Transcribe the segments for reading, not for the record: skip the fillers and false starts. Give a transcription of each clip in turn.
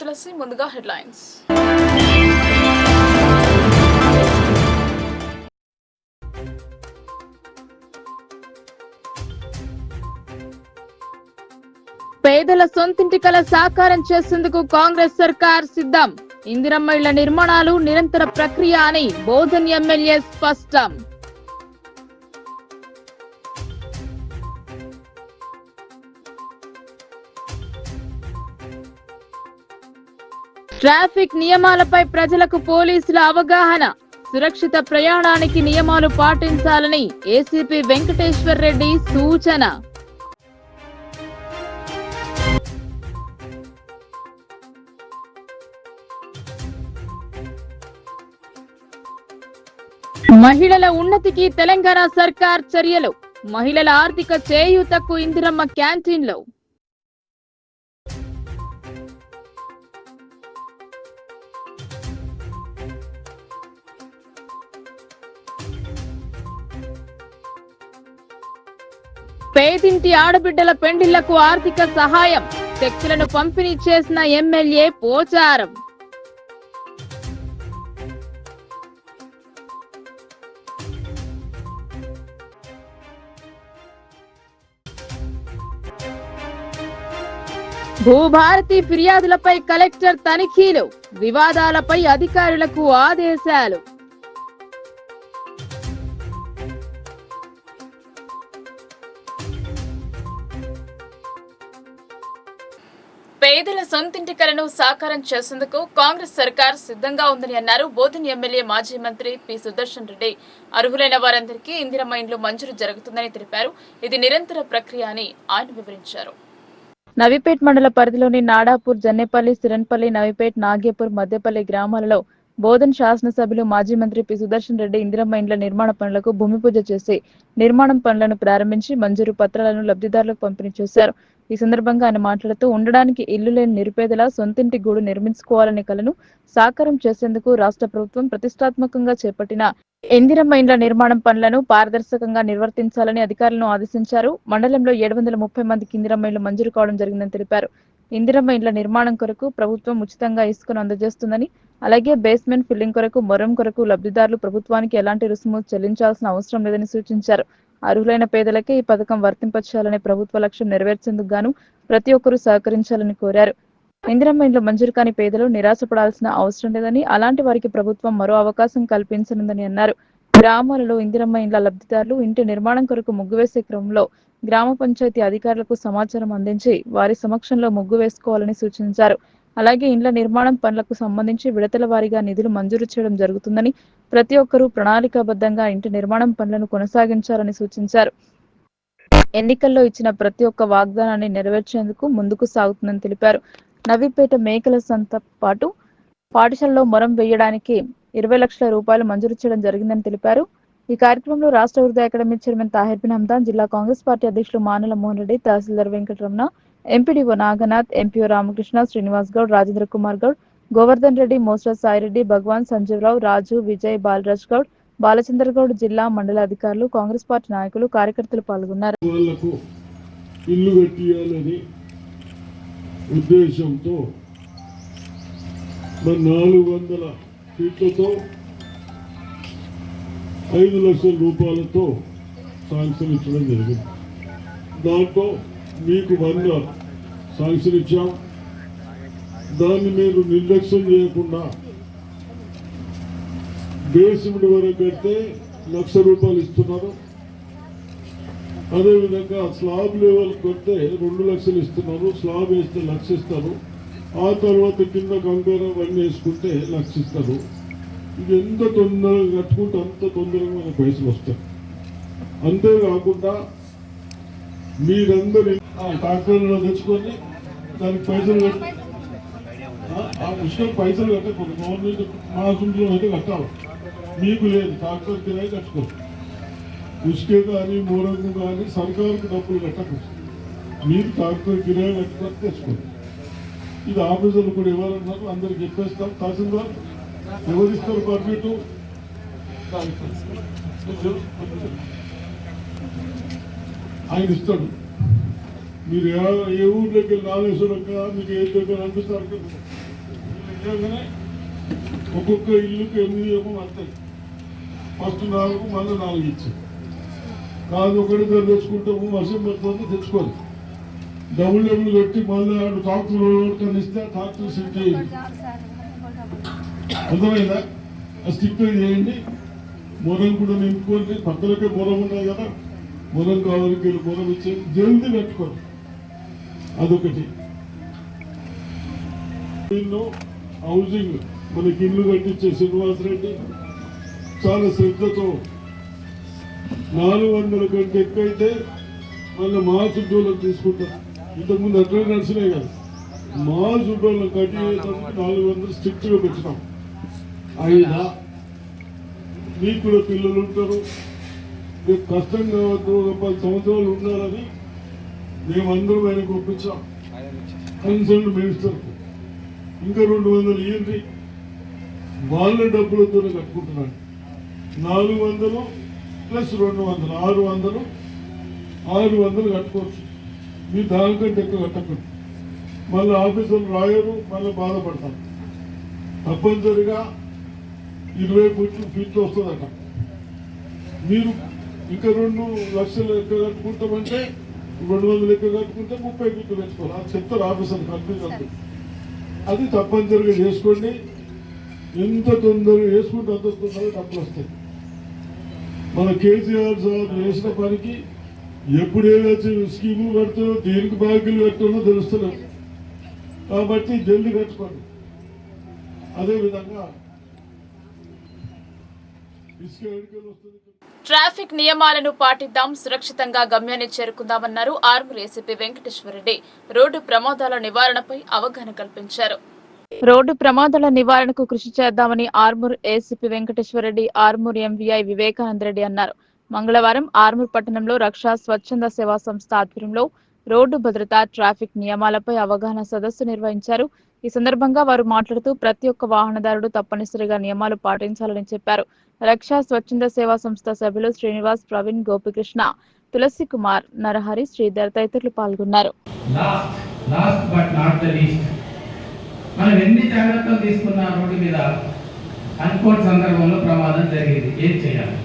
తులసి. ముందుగా హెడ్లైన్స్. పేదల సొంతింటి కల సాకారం చేసేందుకు కాంగ్రెస్ సర్కార్ సిద్ధం. ఇందిరమ్మ ఇళ్ల నిర్మాణాలు నిరంతర ప్రక్రియ అని బోధన్ ఎమ్మెల్యే స్పష్టం. ట్రాఫిక్ నియమాలపై ప్రజలకు పోలీసుల అవగాహన. సురక్షిత ప్రయాణానికి నియమాలు పాటించాలని ఏసీపీ వెంకటేశ్వర్ రెడ్డి సూచన. మహిళల ఉన్నతికి తెలంగాణ సర్కార్ చర్యలు. మహిళల ఆర్థిక చేయూతకు ఇందిరమ్మ క్యాంటీన్లు. పేదింటి ఆడబిడ్డల పెండిళ్లకు ఆర్థిక సహాయం. చెక్కులను పంపిణీ చేసిన ఎమ్మెల్యే పోచారం. భూభారతి ఫిర్యాదులపై కలెక్టర్ తనిఖీలు. వివాదాలపై అధికారులకు ఆదేశాలు. పేదల సొంతింటి కలను సాకారం చేసేందుకు కాంగ్రెస్ సర్కార్ సిద్ధంగా ఉందని అన్నారు బోధన్ ఎమ్మెల్యే మాజీ మంత్రి పి సుదర్శన్ రెడ్డి. అర్హులైన వారందరికీ ఇందిరమ్మ ఇండ్లు మంజూరు జరుగుతుందని తెలిపారు. ఇది నిరంతర ప్రక్రియ అని ఆయన వివరించారు. నవీపేట్ మండల పరిధిలోని నాడాపూర్, జన్నేపల్లి, సిరన్పల్లి, నవీపేట్, నాగేపూర్, మధ్యపల్లి గ్రామాలలో బోధన్ శాసనసభ్యులు మాజీ మంత్రి పి సుదర్శన్ రెడ్డి ఇందిరమ్మ ఇండ్ల నిర్మాణ పనులకు భూమి పూజ చేసి నిర్మాణం పనులను ప్రారంభించి మంజూరు పత్రాలను లబ్ధిదారులకు పంపిణీ చేశారు. ఈ సందర్భంగా ఆయన మాట్లాడుతూ ఉండడానికి ఇల్లు లేని నిరుపేదల సొంతింటి గూడు నిర్మించుకోవాలనే కలను సాకారం చేసేందుకు రాష్ట్ర ప్రభుత్వం ప్రతిష్టాత్మకంగా చేపట్టిన ఇందిరమ్మ ఇండ్ల నిర్మాణం పనులను పారదర్శకంగా నిర్వర్తించాలని అధికారులను ఆదేశించారు. మండలంలో 730 మందికి ఇందిరమ్మ ఇండ్లు మంజూరు కావడం జరిగిందని తెలిపారు. ఇందిరమ్మ ఇండ్ల నిర్మాణం కొరకు ప్రభుత్వం ఉచితంగా ఇసుకను అందజేస్తుందని, అలాగే బేస్మెంట్ ఫిల్లింగ్ కొరకు, మొరం కొరకు లబ్ధిదారులు ప్రభుత్వానికి ఎలాంటి రుసుము చెల్లించాల్సిన అవసరం లేదని సూచించారు. అర్హులైన పేదలకే ఈ పథకం వర్తింపచేయాలనే ప్రభుత్వ లక్ష్యం నెరవేర్చేందుకు గాను ప్రతి ఒక్కరూ సహకరించాలని కోరారు. ఇందిరమ్మ ఇండ్లు మంజూరు కాని పేదలు నిరాశపడాల్సిన అవసరం లేదని, అలాంటి వారికి ప్రభుత్వం మరో అవకాశం కల్పించనుందని అన్నారు. గ్రామాలలో ఇందిరమ్మ ఇండ్ల లబ్ధిదారులు ఇంటి నిర్మాణం కొరకు ముగ్గు వేసే క్రమంలో గ్రామ పంచాయతీ అధికారులకు సమాచారం అందించి వారి సమక్షంలో ముగ్గు వేసుకోవాలని సూచించారు. అలాగే ఇండ్ల నిర్మాణం పనులకు సంబంధించి విడతల వారీగా నిధులు మంజూరు చేయడం జరుగుతుందని, ప్రతి ఒక్కరూ ప్రణాళికాబద్ధంగా ఇంటి నిర్మాణం పనులను కొనసాగించాలని సూచించారు. ఎన్నికల్లో ఇచ్చిన ప్రతి ఒక్క వాగ్దానాన్ని నెరవేర్చేందుకు ముందుకు సాగుతుందని తెలిపారు. నవీపేట మేకల సంత పాటు పాఠశాలలో మొరం వేయడానికి 20 లక్షల రూపాయలు మంజూరు చేయడం జరిగిందని తెలిపారు. ఈ కార్యక్రమంలో రాష్ట్ర ఉర్దూ అకాడమీ చైర్మన్ తాహిర్ బిన్ హమ్దాన్, జిల్లా కాంగ్రెస్ పార్టీ అధ్యక్షులు మానల మోహన్ రెడ్డి, తహసీల్దార్ వెంకటరమణ, ఎంపీడీఓ నాగనాథ్, ఎంపీఓ రామకృష్ణ, శ్రీనివాస్ గౌడ్, రాజేంద్ర కుమార్ గౌడ్, గోవర్ధన్ రెడ్డి, మోస్రా సాయిరెడ్డి, భగవాన్, సంజీవరావు, రాజు, విజయ్, బాలరాజ్ గౌడ్, బాలచంద్ర గౌడ్, జిల్లా మండల అధికారులు, కాంగ్రెస్ పార్టీ నాయకులు, కార్యకర్తలు పాల్గొన్నారు. ఉద్దేశంతో 400 ఫీట్లతో 5 లక్షల రూపాయలతో శాంక్షన్ ఇచ్చడం జరిగింది. దాంట్లో మీకు 100 శాంక్షన్ ఇచ్చాం. దాన్ని మీరు నిర్లక్ష్యం చేయకుండా బేస్మెంట్ వరకు పెడితే 1,00,000 రూపాయలు ఇస్తున్నారు. అదేవిధంగా స్లాబ్ లెవెల్ కొడితే 2 లక్షలు ఇస్తున్నారు. స్లాబ్ వేస్తే 1,00,000 ఇస్తారు. ఆ తర్వాత కింద కంకర అవన్నీ వేసుకుంటే 1,00,000 ఇస్తారు. ఇది ఎంత తొందరగా కట్టుకుంటే అంత తొందరగా మన పైసలు వస్తాయి. అంతేకాకుండా మీరందరూ ట్రాక్టర్లో తెచ్చుకొని దానికి పైసలు కట్టి ఆ పుష్కలు పైసలు కట్టకూడదు. గవర్నమెంట్ మా సొంతలో అయితే కట్టాలి. మీకు లేదు, ట్రాక్టర్ కిరాయి కట్టుకోండి. ఉసుకే కానీ మూరంగు కానీ సర్కారుకు డబ్బులు కట్టకూడదు. మీరు ట్రాక్టర్ కిరాయి కట్టుకొని తెచ్చుకోండి. ఇది ఆఫీసర్లు కూడా ఎవరన్నారు అందరికి చెప్పేస్తాం. తహసీల్దార్ ఎవరిస్తారు పర్మిట్? ఆయన ఇస్తాడు. మీరు ఏ ఊర్లోకి వెళ్ళి నాలేశ్వరం మీకు ఏ దగ్గర అనిపిస్తారు పెట్టగానే ఒక్కొక్క ఇల్లుకి 8 ఏమో వస్తాయి. ఫస్ట్ 4 మళ్ళీ 4 ఇచ్చాయి. కాదు ఒకటి తెచ్చుకుంటాము, వర్షం పడుతుంది తెచ్చుకోవాలి. డబుల్ కట్టి మళ్ళీ ట్రాక్టర్ ఇస్తే ట్రాక్టర్ సెట్ చేయండి. అర్థమైందా? స్టిక్ చేయండి. మొరం కూడా నింపుకోండి. పక్కలకే మొరం ఉన్నాయి కదా, మొరం కావాలికి మొరం ఇచ్చేది జల్దీ కట్టుకోండి. అదొకటి. హౌసింగ్ మనకి ఇల్లు కట్టించే శ్రీనివాస్ రెడ్డి చాలా శ్రద్ధతో 400 కంటే ఎక్కువైతే మళ్ళీ మా చుట్టూలకు తీసుకుంటాం. ఇంతకుముందు అట్లా నడిచినాయి కదా, మా చుట్టూలకు కట్టి 400 స్ట్రిక్ట్గా పెట్టినాం. అయినా మీకు కూడా పిల్లలు ఉంటారు, మీకు కష్టం కావద్దు, 10 సంవత్సరాలు ఉండాలని మేమందరం ఆయనకు ఒప్పించాం. కన్సర్న్ మినిస్టర్కి ఇంకా 200 ఇవ్వండి, వాళ్ళ డబ్బులతోనే కట్టుకుంటున్నాడు. 400 ప్లస్ 200 600 కట్టుకోవచ్చు. మీరు దానికంటే ఎక్కువ కట్టకండి. మళ్ళీ ఆఫీసులు రాయరు, మళ్ళీ బాధపడతాం. తప్పనిసరిగా 20 ఫీట్లు వస్తుందట. మీరు ఇంకా 2 లక్షలు ఎక్కువ కట్టుకుంటామంటే 200 ఎక్కువ కట్టుకుంటే 30 ఫీట్లు పెంచుకోవాలి. అది చెప్తారు ఆఫీసర్ కనిపించదు. అది తప్పనిసరిగా చేసుకోండి. ఎంత తొందరగా వేసుకుంటే అంత తొందరగా డబ్బులు వస్తాయి. మన కేసీఆర్ సార్ చేసిన పనికి ఎప్పుడు ఏదైతే స్కీములు కడుతుందో, దేనికి బాకీలు కడుతుందో తెలుస్తలేదు. కాబట్టి జల్దీ కట్టుకోండి. అదేవిధంగా ఇసుక ఎన్నికలు వస్తుంది. ట్రాఫిక్ నియమాలను పాటిద్దాం, సురక్షితంగా గమ్యాన్ని చేరుకుందామన్నారు ఆర్మూర్ ఏసీపీ వెంకటేశ్వరరెడ్డి. రోడ్డు ప్రమాదాల నివారణపై అవగాహన కల్పించారు. రోడ్డు ప్రమాదాల నివారణకు కృషి చేద్దామని ఆర్మూర్ ఏసీపీ వెంకటేశ్వరరెడ్డి, ఆర్మూర్ ఎంవీఐ వివేకానంద రెడ్డి అన్నారు. మంగళవారం ఆర్మూర్ పట్టణంలో రక్షా స్వచ్ఛంద సేవా సంస్థ ఆధ్వర్యంలో రోడ్డు భద్రత, ట్రాఫిక్ నియమాలపై అవగాహన సదస్సు నిర్వహించారు. ఈ సందర్భంగా వారు మాట్లాడుతూ ప్రతి ఒక్క వాహనదారుడు తప్పనిసరిగా నియమాలు పాటించాలని చెప్పారు. రక్షా స్వచ్ఛంద సేవా సంస్థ సభ్యులు శ్రీనివాస్, ప్రవీణ్, గోపికృష్ణ, తులసి కుమార్, నరహరి, శ్రీధర్ తదితరులు పాల్గొన్నారు. మనం ఎన్ని జాగ్రత్తలు తీసుకున్నా రోడ్డు మీద అనుకోని సందర్భంలో ప్రమాదం జరిగింది, ఏం చేయాలి?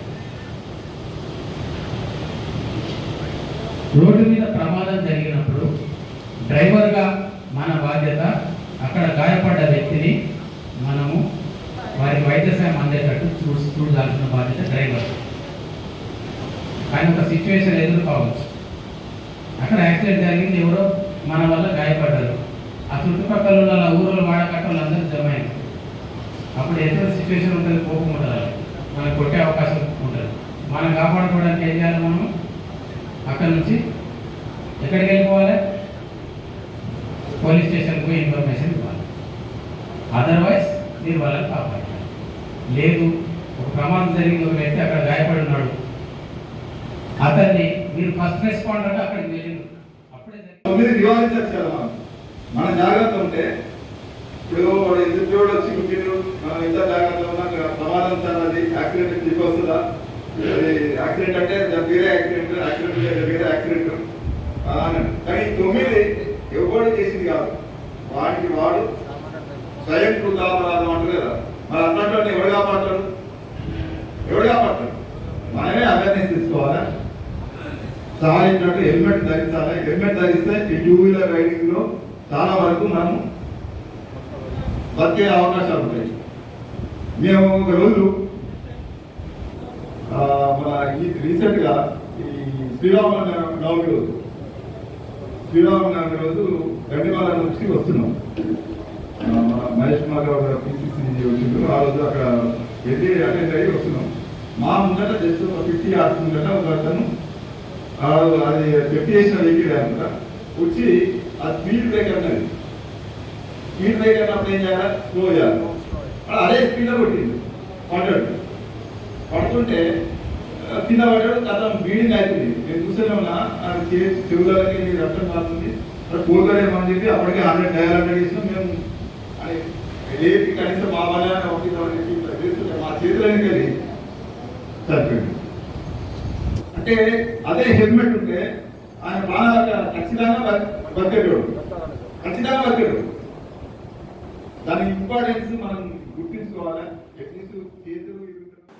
రోడ్డు మీద ప్రమాదం జరిగినప్పుడు డ్రైవర్గా మన బాధ్యత అక్కడ గాయపడ్డ వ్యక్తిని మనము వారికి వైద్య సాయం అందేటట్టు చూడాల్సిన బాధ్యత డ్రైవర్. ఆయన ఒక సిచ్యువేషన్ ఎదురు కావచ్చు, అక్కడ యాక్సిడెంట్ జరిగింది, ఎవరో మన వల్ల గాయపడ్డారు, ఆ చుట్టుపక్కల ఉన్న ఊళ్ళో వాడకట్టలు అందరూ జమ అయ్యారు. అప్పుడు ఎటువంటి సిచ్యువేషన్ ఉంటుంది, కోపం ఉంటుంది, మనకు కొట్టే అవకాశం ఉంటుంది. మనం కాపాడుకోవడానికి ఏం చేయాలి? మనము అక్కడ నుంచి ఎక్కడికి వెళ్ళిపోవాలి? పోలీస్ స్టేషన్కి పోయి ఇన్ఫర్మేషన్ ఇవ్వాలి. అదర్వైజ్ మీరు వాళ్ళని కాపాడాలి. లేదు, ఒక ప్రమాదం జరిగింది, ఒక వ్యక్తి అక్కడ గాయపడి ఉన్నాడు, అతన్ని మీరు ఫస్ట్ రెస్పాండర్గా అక్కడికి వెళ్ళింది, అప్పుడే నివారించాలి. మన జాగ్రత్త ఉంటే ఇప్పుడు వాడు ఎదురు వచ్చి కుట్టిండు, మనం ఎంత జాగ్రత్తగా ఉన్నా ప్రమాదం సార్, అది యాక్సిడెంట్ చెప్పి వస్తుందా? అది యాక్సిడెంట్ అంటే వేరే యాక్సిడెంట్, యాక్సిడెంట్ వేరే యాక్సిడెంట్ అన్నాడు. కానీ 9 ఎవరు చేసింది కాదు, వాడికి వాడు స్వయం కృతాపరాధం అంటారు కదా. మరి అన్నట్టు ఎవడు కాపాడతాడు? మనమే అవేర్నెస్ తీసుకోవాలా. సాధించినట్టు హెల్మెట్ ధరించాలి. హెల్మెట్ ధరిస్తే ఈ 2 వీలర్ రైడింగ్ లో చాలా వరకు మనం బతికే అవకాశాలు ఉంటాయి. మేము ఒక రోజు మన రీసెంట్గా ఈ శ్రీరామనవమి రోజు గండిమాల నుంచి వస్తున్నాం. మహేష్ కుమార్ గారు పిసిసి వచ్చిండ్రు. ఆ రోజు అక్కడ వెళ్ళి అటెండ్ అయ్యి వస్తున్నాం. మా ముందట జస్ట్ 50 yards ముందట ఒక అతను అది పెట్టి చేసిన వెహికల్ అనమాట వచ్చి ఆ స్పీడ్ బ్రేకర్ అన్నది. స్పీడ్ బ్రేకర్ అన్నప్పుడు ఏం చేయాలి? స్లో చేయాలి. అదే స్పీడ్లో కొట్టింది, పడుతుంటే కింద పడ్డాడు. కథ బ్లీడింగ్ అవుతుంది. నేను చూస్తూనే ఉన్నా, అది చెవులకి రక్తం కాస్తుంది, కోలుకోలేమని చెప్పి అప్పటికే 100 డయాలు చేసినాం. మేము ఏపీ కనీసం మా వాళ్ళని ఒకటి మా చేతులకి వెళ్ళి చనిపోయింది. అంటే అదే హెల్మెట్ ఉంటే ఆయన బాగా ఖచ్చితంగా బతికేటోడు. దాని ఇంపార్టెన్స్ మనం గుర్తించుకోవాలి. అట్లీస్ట్ చేతులు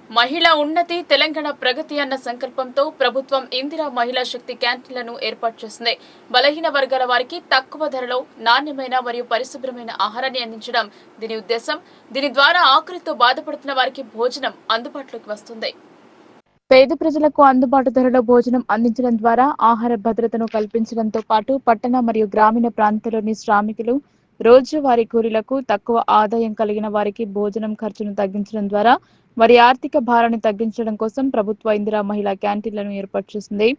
మహిళా ఉన్నతి తెలంగాణ ప్రగతి అన్న సంకల్పంతో ప్రభుత్వం ఇందిరా మహిళా శక్తి క్యాంటీన్లను ఏర్పాటు చేసింది. బలహీన వర్గాల వారికి తక్కువ ధరలో నాణ్యమైన మరియు పరిశుభ్రమైన ఆహారాన్ని అందించడం దీని ఉద్దేశం. దీని ద్వారా ఆకలితో బాధపడుతున్న వారికి భోజనం అందుబాటులోకి వస్తుంది. పేద ప్రజలకు అందుబాటు ధరలో భోజనం అందించడం ద్వారా ఆహార భద్రతను కల్పించడంతో పాటు పట్టణ మరియు గ్రామీణ ప్రాంతాల్లోని శ్రామికులు, రోజువారీ కూలీలకు తక్కువ ఆదాయం కలిగిన వారికి భోజనం ఖర్చును తగ్గించడం ద్వారా వారి ఆర్థిక భారాన్ని తగ్గించడం కోసం ప్రభుత్వ ఇందిరా మహిళా క్యాంటీన్లను ఏర్పాటు చేసింది.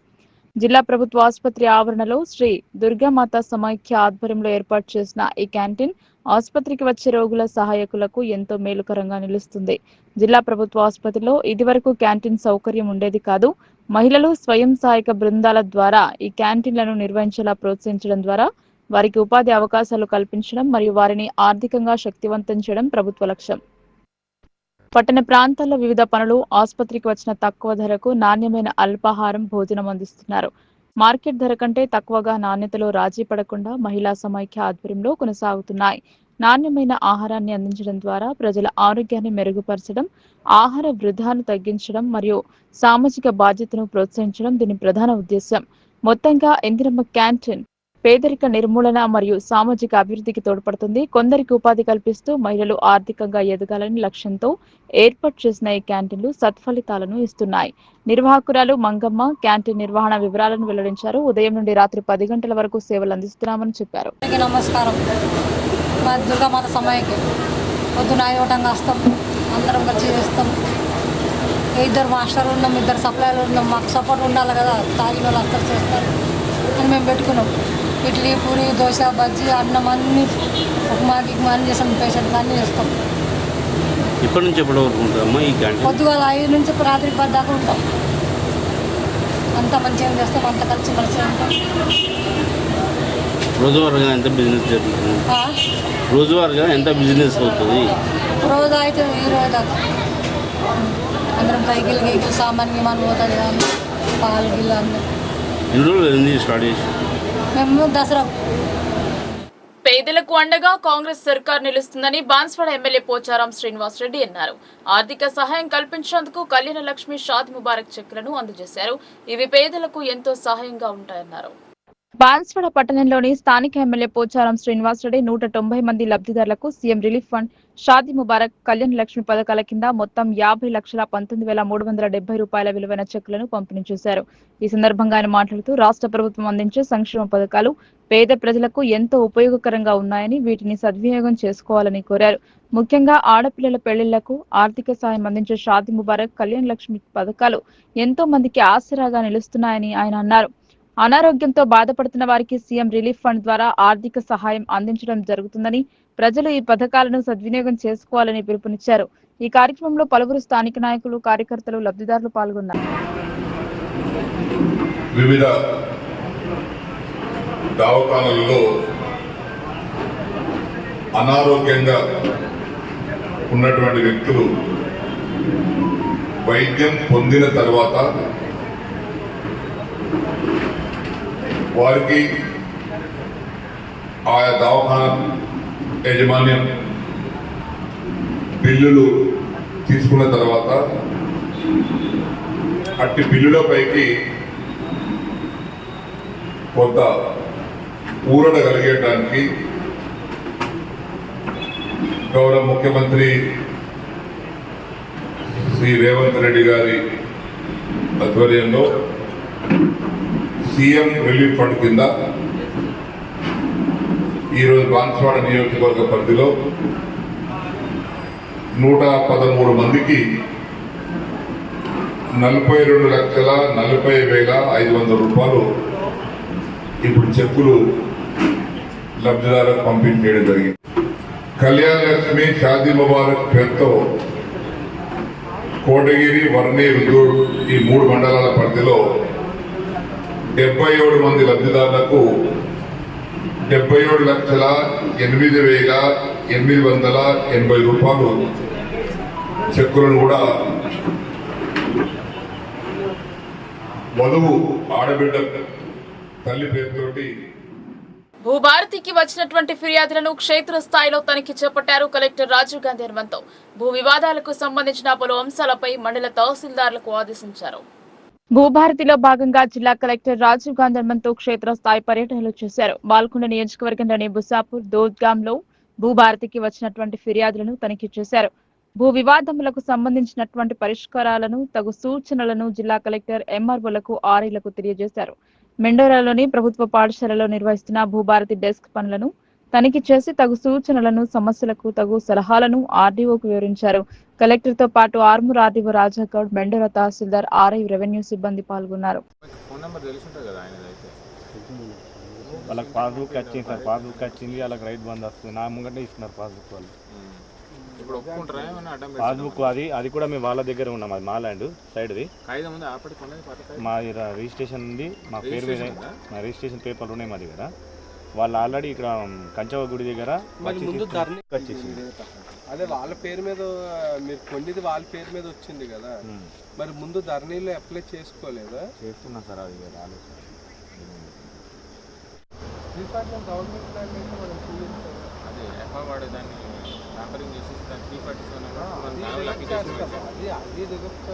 జిల్లా ప్రభుత్వ ఆసుపత్రి ఆవరణలో శ్రీ దుర్గామాత సమైక్య ఆధ్వర్యంలో ఏర్పాటు చేసిన ఈ క్యాంటీన్ ఆసుపత్రికి వచ్చే రోగుల సహాయకులకు ఎంతో మేలుకరంగా నిలుస్తుంది. జిల్లా ప్రభుత్వ ఆసుపత్రిలో ఇదివరకు క్యాంటీన్ సౌకర్యం ఉండేది కాదు. మహిళలు స్వయం సహాయక బృందాల ద్వారా ఈ క్యాంటీన్లను నిర్వహించేలా ప్రోత్సహించడం ద్వారా వారికి ఉపాధి అవకాశాలు కల్పించడం మరియు వారిని ఆర్థికంగా శక్తివంతం చేయడం ప్రభుత్వ లక్ష్యం. పట్టణ ప్రాంతాల్లో వివిధ పనులు, ఆసుపత్రికి వచ్చిన తక్కువ ధరకు నాణ్యమైన అల్పాహారం, భోజనం అందిస్తున్నారు. మార్కెట్ ధర కంటే తక్కువగా నాణ్యతలో రాజీ పడకుండా మహిళా సమైక్య ఆధ్వర్యంలో కొనసాగుతున్నాయి. నాణ్యమైన ఆహారాన్ని అందించడం ద్వారా ప్రజల ఆరోగ్యాన్ని మెరుగుపరచడం, ఆహార వృధాను తగ్గించడం మరియు సామాజిక బాధ్యతను ప్రోత్సహించడం దీని ప్రధాన ఉద్దేశం. మొత్తంగా ఇందిరమ్మ క్యాంటీన్ పేదరిక నిర్మూలన మరియు సామాజిక అభివృద్ధికి తోడ్పడుతుంది. కొందరికి ఉపాధి కల్పిస్తూ మహిళలు ఆర్థికంగా ఎదగాలని లక్ష్యంతో ఏర్పాటు చేసిన ఈ క్యాంటీన్లు సత్ఫలితాలను ఇస్తున్నాయి. నిర్వాహకురాలు మంగమ్మ క్యాంటీన్ నిర్వహణ వివరాలను వెల్లడించారు. ఉదయం నుండి రాత్రి 10 గంటల వరకు సేవలు అందిస్తున్నామని చెప్పారు. నమస్కారం. మా దుర్గామాత సమయకి పొద్దున 5 వస్తాం, అందరం కలిసి చేస్తాం. ఇద్దరు మాస్టర్లు ఉన్నాం, ఇద్దరు సప్లైలు ఉన్నాం. మాకు సపోర్ట్ ఉండాలి కదా, తాగిన వాళ్ళు అస్తరు చేస్తారు అని మేము పెట్టుకున్నాం. ఇడ్లీ, పూరి, దోశ, బజ్జీ, అన్నం అన్నీ ఉప్మా గిప్మా అన్నీ చేస్తాం. పేషెంట్లు అన్నీ చేస్తాం. ఇప్పటి నుంచి ఎప్పటి వరకు ఉంటుందమ్మా ఈ క్యాంటీన్? పొద్దుగాల 5 నుంచి రాత్రి 10 దాకా ఉంటాం. అంతా మంచిగా చేస్తాం, అంతా కలిసి ఉంటాం. రోజువారీగా ఎంత బిజినెస్ జరుగుతుంది? రోజువారీగా ఎంత బిజినెస్ అవుతుంది? రోజు అయితే 20 దాకా అందరం గీకిలు సామాన్ గిమాన్ పోతుంది కానీ పాలు గిల్లు అందరం. ఎన్ని రోజులు స్టార్ట్ చేసి? మేము దసరా. పేదలకు అండగా కాంగ్రెస్ సర్కార్ నిలుస్తుందని బాన్స్వాడ ఎమ్మెల్యే పోచారం శ్రీనివాస్ రెడ్డి అన్నారు. ఆర్థిక సహాయం కల్పించేందుకు కళ్యాణ లక్ష్మి, షాదీ ముబారక్ చెక్కులను అందజేశారు. ఇవి పేదలకు ఎంతో సహాయంగా ఉంటాయన్నారు. బాన్స్వాడ పట్టణంలోని స్థానిక ఎమ్మెల్యే పోచారం శ్రీనివాస్ రెడ్డి 190 మంది లబ్ధిదారులకు CM relief fund, Shaadi Mubarak, Kalyana Lakshmi పథకాల కింద మొత్తం 50,19,370 రూపాయల విలువైన చెక్కులను పంపిణీ చేశారు. ఈ సందర్భంగా ఆయన మాట్లాడుతూ రాష్ట్ర ప్రభుత్వం అందించే సంక్షేమ పథకాలు పేద ప్రజలకు ఎంతో ఉపయోగకరంగా ఉన్నాయని, వీటిని సద్వినియోగం చేసుకోవాలని కోరారు. ముఖ్యంగా ఆడపిల్లల పెళ్లిళ్లకు ఆర్థిక సాయం అందించే షాదీ ముబారక్, కళ్యాణ లక్ష్మి పథకాలు ఎంతో మందికి ఆసరాగా నిలుస్తున్నాయని ఆయన అన్నారు. అనారోగ్యంతో బాధపడుతున్న వారికి సీఎం రిలీఫ్ ఫండ్ ద్వారా ఆర్థిక సహాయం అందించడం జరుగుతుందని, ప్రజలు ఈ పథకాలను సద్వినియోగం చేసుకోవాలని పిలుపునిచ్చారు. ఈ కార్యక్రమంలో పలువురు స్థానిక నాయకులు, కార్యకర్తలు, లబ్ధిదారులు పాల్గొన్నారు. వివిధ దవాఖానాలలో అనారోగ్యంగా ఉన్నటువంటి వ్యక్తులు వైద్యం పొందిన తర్వాత వారికి ఆయా దవాఖానా యాజమాన్యం బిల్లులు తీసుకున్న తర్వాత అట్టి బిల్లులపైకి కొంత ఊరట కలిగేయడానికి గౌరవ ముఖ్యమంత్రి శ్రీ రేవంత్ రెడ్డి గారి ఆధ్వర్యంలో సీఎం రిలీఫ్ ఫండ్ కింద ఈరోజు బాన్స్వాడ నియోజకవర్గ పరిధిలో 113 మందికి 42,40,500 రూపాయలు ఇప్పుడు చెక్కులు లబ్ధిదారులకు పంపిణీ చేయడం జరిగింది. కళ్యాణ లక్ష్మి, షాదీ ముబారక్ పేరుతో కోటగిరి, వర్ణి, రుద్దూరు ఈ 3 మండలాల పరిధిలో 77 మంది లబ్ధిదారులకు 77,08,880 రూపాయలు చెక్కులను కూడా వధువు ఆడబిడ్డ తల్లి పేరుతోటి భూభారతికి వచ్చినటువంటి ఫిర్యాదులను క్షేత్రస్థాయిలో తనిఖీ చేపట్టారు కలెక్టర్ రాజీవ్ గాంధీ హనుమంతు. భూ వివాదాలకు సంబంధించిన పలు అంశాలపై మండల తహసీల్దార్లకు ఆదేశించారు. భూభారతిలో భాగంగా జిల్లా కలెక్టర్ రాజీవ్ గాంధీ హనుమంతు క్షేత్రస్థాయి పర్యటనలు చేశారు. బాల్కొండ నియోజకవర్గంలోని బుసాపూర్, దోద్గాంలో భూభారతికి వచ్చినటువంటి ఫిర్యాదులను తనిఖీ చేశారు. భూ వివాదములకు సంబంధించినటువంటి పరిష్కారాలను, తగు సూచనలను జిల్లా కలెక్టర్ ఎంఆర్ఓలకు, ఆర్ఐలకు తెలియజేశారు. మెండోరాలోని ప్రభుత్వ పాఠశాలలో నిర్వహిస్తున్న భూభారతి డెస్క్ పనులను తనిఖీ చేసి తగు సూచనలను, సమస్యలకు తగు సలహాలను ఆర్డీఓకు వివరించారు. కలెక్టర్ తో పాటు ఆర్మూర్ ఆర్డీఓ రాజాగౌడ్, మెండోరా తహసీల్దార్, ఆర్ఐ, రెవెన్యూ సిబ్బంది పాల్గొన్నారు. వాళ్ళకి పాస్బుక్ వచ్చింది సార్, పాస్బుక్ వచ్చింది, వాళ్ళకి రైతు బంధు వస్తుంది. నా ముంగటే ఇస్తున్నారు పాస్బుక్ వాళ్ళు. పాస్బుక్ అది కూడా మేము వాళ్ళ దగ్గర ఉన్నాం. అది మా ల్యాండ్ సైడ్ది, మా రిజిస్ట్రేషన్ ఉంది, మా పేరు మీద మా రిజిస్ట్రేషన్ పేపర్లు ఉన్నాయి మా దగ్గర. వాళ్ళు ఆల్రెడీ ఇక్కడ కంచవ గుడి దగ్గర వచ్చేసింది. అదే వాళ్ళ పేరు మీద మీరు కొన్నిది వాళ్ళ పేరు మీద వచ్చింది కదా, మరి ముందు ధరణిలో అప్లై చేసుకోలేదా? చేస్తున్నా సార్, అది ఆలోచన. గవర్నమెంట్ ల్యాండ్ అయితే మనం చూపించాలి. అదే వాడు దాన్ని ట్యాంపరింగ్ చేసి దాన్ని అది దిగొచ్చు.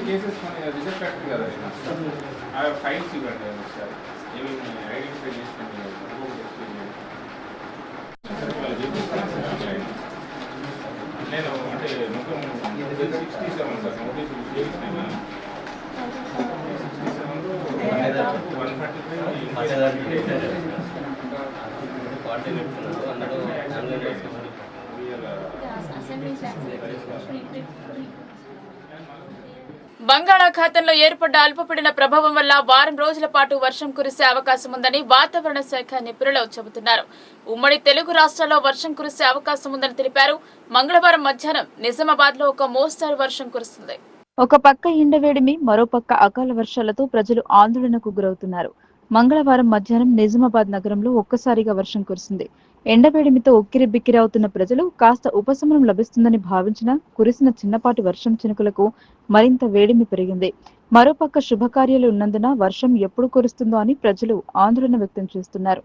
కేసెస్ రిజల్ట్ పెట్టండి కదా, ఫైల్స్ ఇవ్వండి సార్, ఏమేమి ఐడెంటిఫై చేసుకోండి. నేను అంటే మొత్తం 67 సార్ నోటీసులు చేసినా 145 బంగాళాఖాతంలో ఏర్పడ్డ అల్పపీడన ప్రభావం వల్ల వారం రోజుల పాటు వర్షం కురిసే అవకాశం ఉందని వాతావరణ శాఖ నిపుణులు చెబుతున్నారు. ఉమ్మడి తెలుగు రాష్ట్రాల్లో వర్షం కురిసే అవకాశం ఉందని తెలిపారు. మంగళవారం మధ్యాహ్నం నిజామాబాద్ లో ఒక మోస్తరు వర్షం కురుస్తుంది. ఒక పక్క ఎండవేడిమి, మరో పక్క అకాల వర్షాలతో ప్రజలు ఆందోళనకు గురవుతున్నారు. మంగళవారం మధ్యాహ్నం నిజామాబాద్ నగరంలో ఒక్కసారిగా వర్షం కురిసింది. ఎండవేడిమితో ఉక్కిరిబిక్కిరి అవుతున్న ప్రజలు కాస్త ఉపశమనం లభిస్తుందని భావించిన కురిసిన చిన్నపాటి వర్షం చినుకులకు మరింత వేడిమి పెరిగింది. మరోపక్క శుభకార్యాలు ఉన్నందున వర్షం ఎప్పుడు కురుస్తుందో అని ప్రజలు ఆందోళన వ్యక్తం చేస్తున్నారు.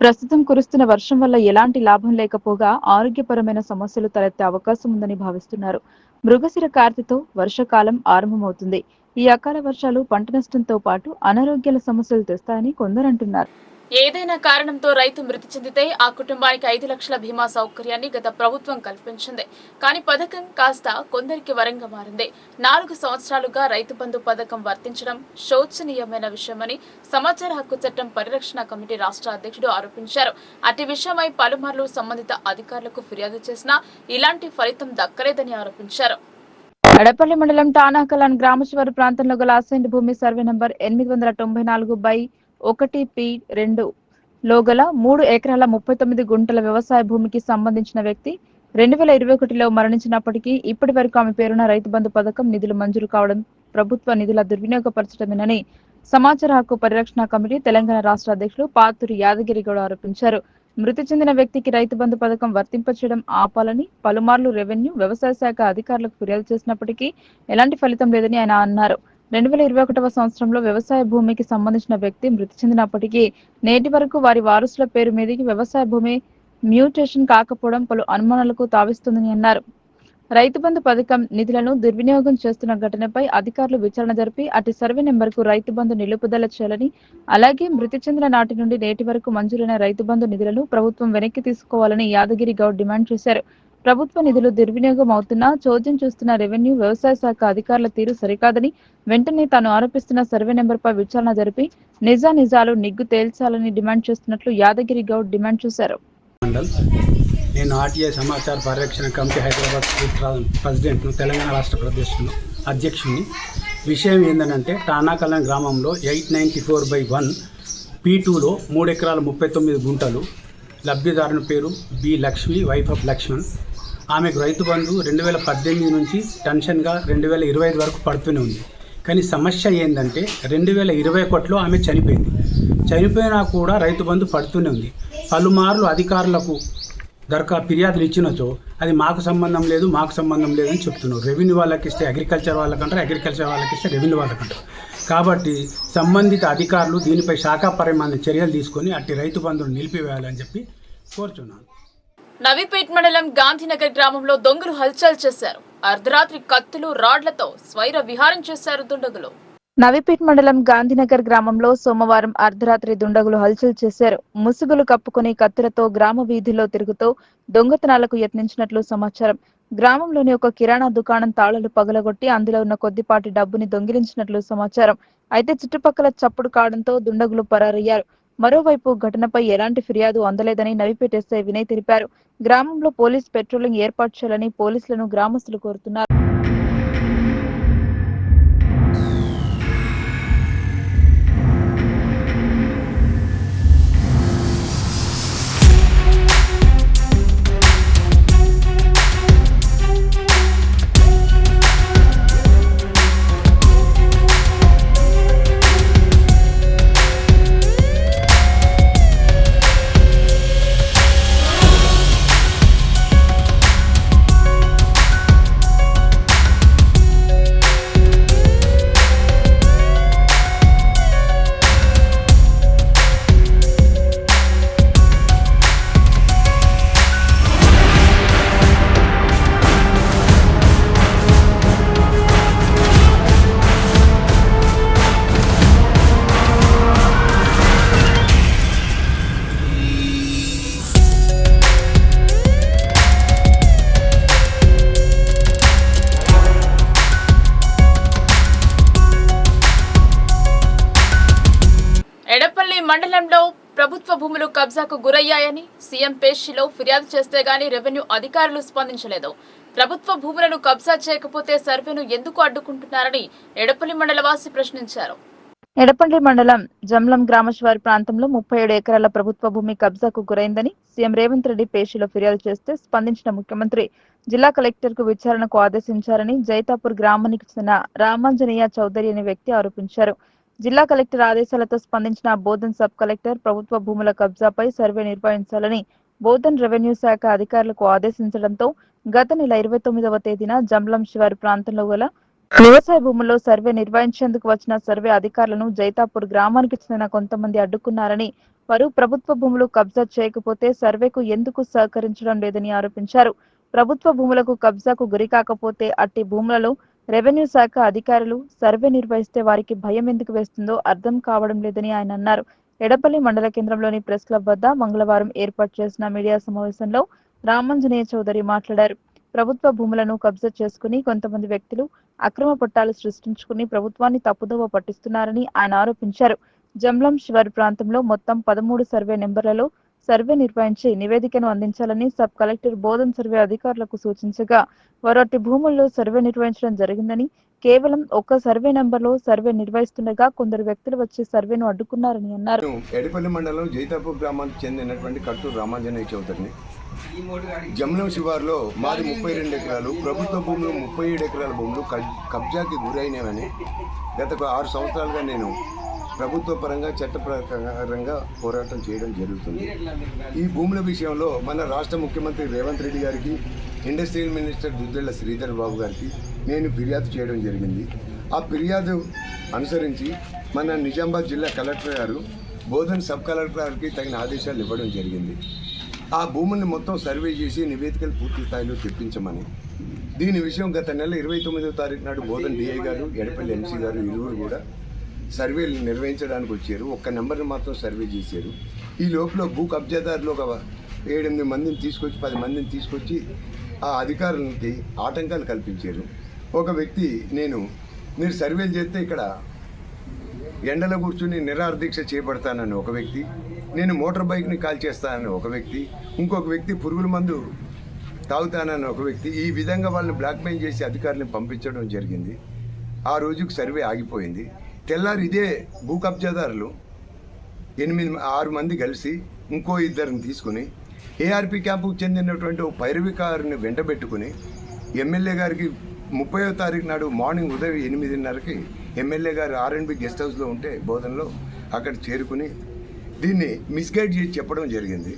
ప్రస్తుతం కురుస్తున్న వర్షం వల్ల ఎలాంటి లాభం లేకపోగా ఆరోగ్యపరమైన సమస్యలు తలెత్తే అవకాశం ఉందని భావిస్తున్నారు. మృగశిర కార్తెతో వర్షాకాలం ఆరంభమవుతుంది. ఈ అకాల వర్షాలు పంట నష్టంతో పాటు అనారోగ్యాల సమస్యలు తెస్తాయని కొందరు అంటున్నారు. ఏదైనా కారణంతో రైతు మృతి చెందితే ఆ కుటుంబానికి 5 లక్షల బీమా సౌకర్యాన్ని గత ప్రభుత్వం కల్పించింది. కానీ పథకం కాస్త కొందరికి వరంగా మారింది. 4 సంవత్సరాలుగా రైతు బంధు పథకం వర్తించడం శోచనీయమైన విషయమని సమాచార హక్కు చట్టం పరిరక్షణ కమిటీ రాష్ట్ర అధ్యక్షుడు ఆరోపించారు. అట్టి విషయమై పలుమార్లు సంబంధిత అధికారులకు ఫిర్యాదు చేసినా ఇలాంటి ఫలితం దక్కలేదని ఆరోపించారు. ఎడపల్లి మండలం టానాకలాన్ గ్రామ శివారు ప్రాంతంలో గల అసైన్డ్ భూమి సర్వే నంబర్ 894/1P2 లో గల 3 ఎకరాల 39 గుంటల వ్యవసాయ భూమికి సంబంధించిన వ్యక్తి 2021లో మరణించినప్పటికీ ఇప్పటి వరకు ఆమె పేరున రైతు బంధు పథకం నిధులు మంజూరు కావడం ప్రభుత్వ నిధుల దుర్వినియోగపరచడమేనని సమాచార హక్కు పరిరక్షణ కమిటీ తెలంగాణ రాష్ట్ర అధ్యక్షులు పాతూరి యాదగిరి గౌడ ఆరోపించారు. మృతి చెందిన వ్యక్తికి రైతు బంధు పథకం వర్తింపచేయడం ఆపాలని పలుమార్లు రెవెన్యూ, వ్యవసాయ శాఖ అధికారులకు ఫిర్యాదు చేసినప్పటికీ ఎలాంటి ఫలితం లేదని ఆయన అన్నారు. 2021వ సంవత్సరంలో వ్యవసాయ భూమికి సంబంధించిన వ్యక్తి మృతి చెందినప్పటికీ నేటి వరకు వారి వారసుల పేరు మీదకి వ్యవసాయ భూమి మ్యూటేషన్ కాకపోవడం పలు అనుమానాలకు తావిస్తుందని అన్నారు. రైతు బంధు పథకం నిధులను దుర్వినియోగం చేస్తున్న ఘటనపై అధికారులు విచారణ జరిపి అటు సర్వే నెంబర్కు రైతు బంధు నిలుపుదల చేయాలని, అలాగే మృతి చెందిన నాటి నుండి నేటి వరకు మంజూరైన రైతు బంధు నిధులను ప్రభుత్వం వెనక్కి తీసుకోవాలని యాదగిరి గౌడ్ డిమాండ్ చేశారు. ప్రభుత్వ నిధులు దుర్వినియోగం అవుతున్నా చోద్యం చూస్తున్న రెవెన్యూ, వ్యవసాయ శాఖ అధికారుల తీరు సరికాదని, వెంటనే తాను ఆరోపిస్తున్న సర్వే నెంబర్పై విచారణ జరిపి నిజాలు నిగ్గు తేల్చాలని డిమాండ్ చేస్తున్నట్లు యాదగిరి గౌడ్ డిమాండ్ చేశారు. నేను ఆర్టీఐ సమాచార పరిరక్షణ కమిటీ హైదరాబాద్ స్టేట్ ప్రెసిడెంట్ను, తెలంగాణ రాష్ట్ర ప్రదేశ్ను అధ్యక్షుడిని. విషయం ఏంటంటే టానాకలం గ్రామంలో 894/1 P2లో 3 ఎకరాల 39 గుంటలు. లబ్ధిదారుని పేరు B Lakshmi, wife of Lakshman. ఆమెకు రైతు బంధు 2018 నుంచి టెన్షన్గా 2025 వరకు పడుతూనే ఉంది. కానీ సమస్య ఏంటంటే 2021లో ఆమె చనిపోయింది. చనిపోయినా కూడా రైతు బంధు పడుతూనే ఉంది. పలుమార్లు అధికారులకు ఫిర్యాదులు ఇచ్చినచో అది మాకు సంబంధం లేదు అని చెప్తున్నారు. రెవెన్యూ వాళ్ళకి ఇస్తే అగ్రికల్చర్ వాళ్ళకంటారు, అగ్రికల్చర్ వాళ్ళకి ఇస్తే రెవెన్యూ వాళ్ళకంటారు. కాబట్టి సంబంధిత అధికారులు దీనిపై శాఖాపరమైన చర్యలు తీసుకొని అట్టి రైతు బంధువులు నిలిపివేయాలని చెప్పి కోరుచున్నాను. నవీపేట్ మండలం గాంధీనగర్ గ్రామంలో దొంగలు హల్చల్ చేశారు. అర్ధరాత్రి కత్తులు, రాడ్లతో స్వైర విహారం చేశారు దుండగులు. నవీపేట్ మండలం గాంధీనగర్ గ్రామంలో సోమవారం అర్ధరాత్రి దుండగులు హల్చల్ చేశారు. ముసుగులు కప్పుకుని కత్తులతో గ్రామ వీధిలో తిరుగుతూ దొంగతనాలకు యత్నించినట్లు సమాచారం. గ్రామంలోని ఒక కిరాణా దుకాణం తాళాలు పగలగొట్టి అందులో ఉన్న కొద్దిపాటి డబ్బుని దొంగిలించినట్లు సమాచారం. అయితే చుట్టుపక్కల చప్పుడు కావడంతో దుండగులు పరారయ్యారు. మరోవైపు ఘటనపై ఎలాంటి ఫిర్యాదు అందలేదని నవీపేట్ ఎస్ఐ వినయ్ తెలిపారు. గ్రామంలో పోలీస్ పెట్రోలింగ్ ఏర్పాటు చేయాలని పోలీసులను గ్రామస్తులు కోరుతున్నారు. ఎడపల్లి మండలంలో ప్రభుత్వ భూములు కబ్జాకు గురయ్యాయని సీఎం పేషిలో ఫిర్యాదు చేస్తే గానీ రెవెన్యూ అధికారులు స్పందించలేదు. ప్రభుత్వ భూములను కబ్జా చేయకపోతే సర్వేను ఎందుకు అడ్డుకుంటున్నారని ఎడపల్లి మండలవాసి ప్రశ్నించారు. ఎడపల్లి మండలం జమ్లం గ్రామశివారి ప్రాంతంలో 37 ఎకరాల ప్రభుత్వ భూమి కబ్జాకు గురైందని సీఎం రేవంత్ రెడ్డి పేషిలో ఫిర్యాదు చేస్తే స్పందించిన ముఖ్యమంత్రి జిల్లా కలెక్టర్కు విచారణకు ఆదేశించారని జైతాపూర్ గ్రామానికి చెందిన రామాంజనేయ చౌదరి అనే వ్యక్తి ఆరోపించారు. జిల్లా కలెక్టర్ ఆదేశాలతో స్పందించిన బోధన్ సబ్ కలెక్టర్ ప్రభుత్వ భూముల కబ్జాపై సర్వే నిర్వహించాలని బోధన్ రెవెన్యూ శాఖ అధికారులకు ఆదేశించడంతో గత నెల 29వ తేదీన జమ్లం శివారు ప్రాంతంలో గల వ్యవసాయ భూముల్లో సర్వే నిర్వహించేందుకు వచ్చిన సర్వే అధికారులను జైతాపూర్ గ్రామానికి చెందిన కొంతమంది అడ్డుకున్నారని, వారు ప్రభుత్వ భూములు కబ్జా చేయకపోతే సర్వేకు ఎందుకు సహకరించడం లేదని ఆరోపించారు. ప్రభుత్వ భూములకు కబ్జాకు గురి కాకపోతే అట్టి భూములలో రెవెన్యూ శాఖ అధికారులు సర్వే నిర్వహిస్తే వారికి భయం ఎందుకు వేస్తుందో అర్థం కావడం లేదని ఆయన అన్నారు. ఎడపల్లి మండల కేంద్రంలోని ప్రెస్ క్లబ్ వద్ద మంగళవారం ఏర్పాటు చేసిన మీడియా సమావేశంలో రామాంజనేయ చౌదరి మాట్లాడారు. ప్రభుత్వ భూములను కబ్జా చేసుకుని కొంతమంది వ్యక్తులు అక్రమ పట్టాలు సృష్టించుకుని ప్రభుత్వాన్ని తప్పుదోవ పట్టిస్తున్నారని ఆయన ఆరోపించారు. జమ్లం శివారు ప్రాంతంలో మొత్తం 13 సర్వే నెంబర్లలో సర్వే నిర్వహించి నివేదికను అందించాలని సబ్ కలెక్టర్ బోధన్ సర్వే అధికారులకు సూచించగా వారు అట్టి భూముల్లో సర్వే నిర్వహించడం జరిగిందని, కేవలం ఒక్క సర్వే నెంబర్లో సర్వే నిర్వహిస్తుండగా కొందరు వ్యక్తులు వచ్చి సర్వేను అడ్డుకున్నారని అన్నారు. ఎడపల్లి మండలం జైతాపూర్ గ్రామానికి చెందినటువంటి కట్టూరు రామాంజనేయ చౌదరిని. జమ్లం శివారులో మాది 32 ఎకరాలు, ప్రభుత్వ భూములు 37 ఎకరాల భూములు కబ్జాకి గురైనవని గత 6 సంవత్సరాలుగా నేను ప్రభుత్వ పరంగా చట్ట ప్రకారంగా పోరాటం చేయడం జరుగుతుంది. ఈ భూముల విషయంలో మన రాష్ట్ర ముఖ్యమంత్రి రేవంత్ రెడ్డి గారికి, ఇండస్ట్రియల్ మినిస్టర్ దుద్దిళ్ల శ్రీధర్ బాబు గారికి నేను ఫిర్యాదు చేయడం జరిగింది. ఆ ఫిర్యాదు అనుసరించి మన నిజామాబాద్ జిల్లా కలెక్టర్ గారు బోధన్ సబ్ కలెక్టర్ గారికి తగిన ఆదేశాలు ఇవ్వడం జరిగింది. ఆ భూముల్ని మొత్తం సర్వే చేసి నివేదికలు పూర్తి స్థాయిలో తెప్పించమని. దీని విషయం గత నెల 29వ తారీఖు నాడు బోధన్ డిఐ గారు, ఎడపల్లి ఎంసీ గారు ఇరువురు కూడా సర్వేలు నిర్వహించడానికి వచ్చారు. ఒక్క నెంబర్ని మాత్రం సర్వే చేశారు. ఈ లోపల భూ కబ్జాదారులు ఒక 7-8 మందిని తీసుకొచ్చి 10 మందిని తీసుకొచ్చి ఆ అధికారులకి ఆటంకాలు కల్పించారు. ఒక వ్యక్తి మీరు సర్వేలు చేస్తే ఇక్కడ ఎండలో కూర్చుని నిరాహారదీక్ష చేపడతానని ఒక వ్యక్తి, నేను మోటార్ బైక్ని కాల్ చేస్తానని ఒక వ్యక్తి, ఇంకొక వ్యక్తి పురుగుల మందు తాగుతానని ఒక వ్యక్తి, ఈ విధంగా వాళ్ళని బ్లాక్మెయిల్ చేసి అధికారులను పంపించడం జరిగింది. ఆ రోజుకు సర్వే ఆగిపోయింది. తెల్లారి ఇదే భూ కబ్జాదారులు 6 మంది కలిసి ఇంకో 2 తీసుకుని ఏఆర్పి క్యాంపుకు చెందినటువంటి ఒక పైరవికారుని వెంటబెట్టుకుని ఎమ్మెల్యే గారికి 30వ తారీఖు నాడు మార్నింగ్ ఉదయం 8:30కి ఎమ్మెల్యే గారు R&B గెస్ట్ హౌస్లో ఉంటే బోధనలో అక్కడ చేరుకుని దీన్ని మిస్గైడ్ చేసి చెప్పడం జరిగింది.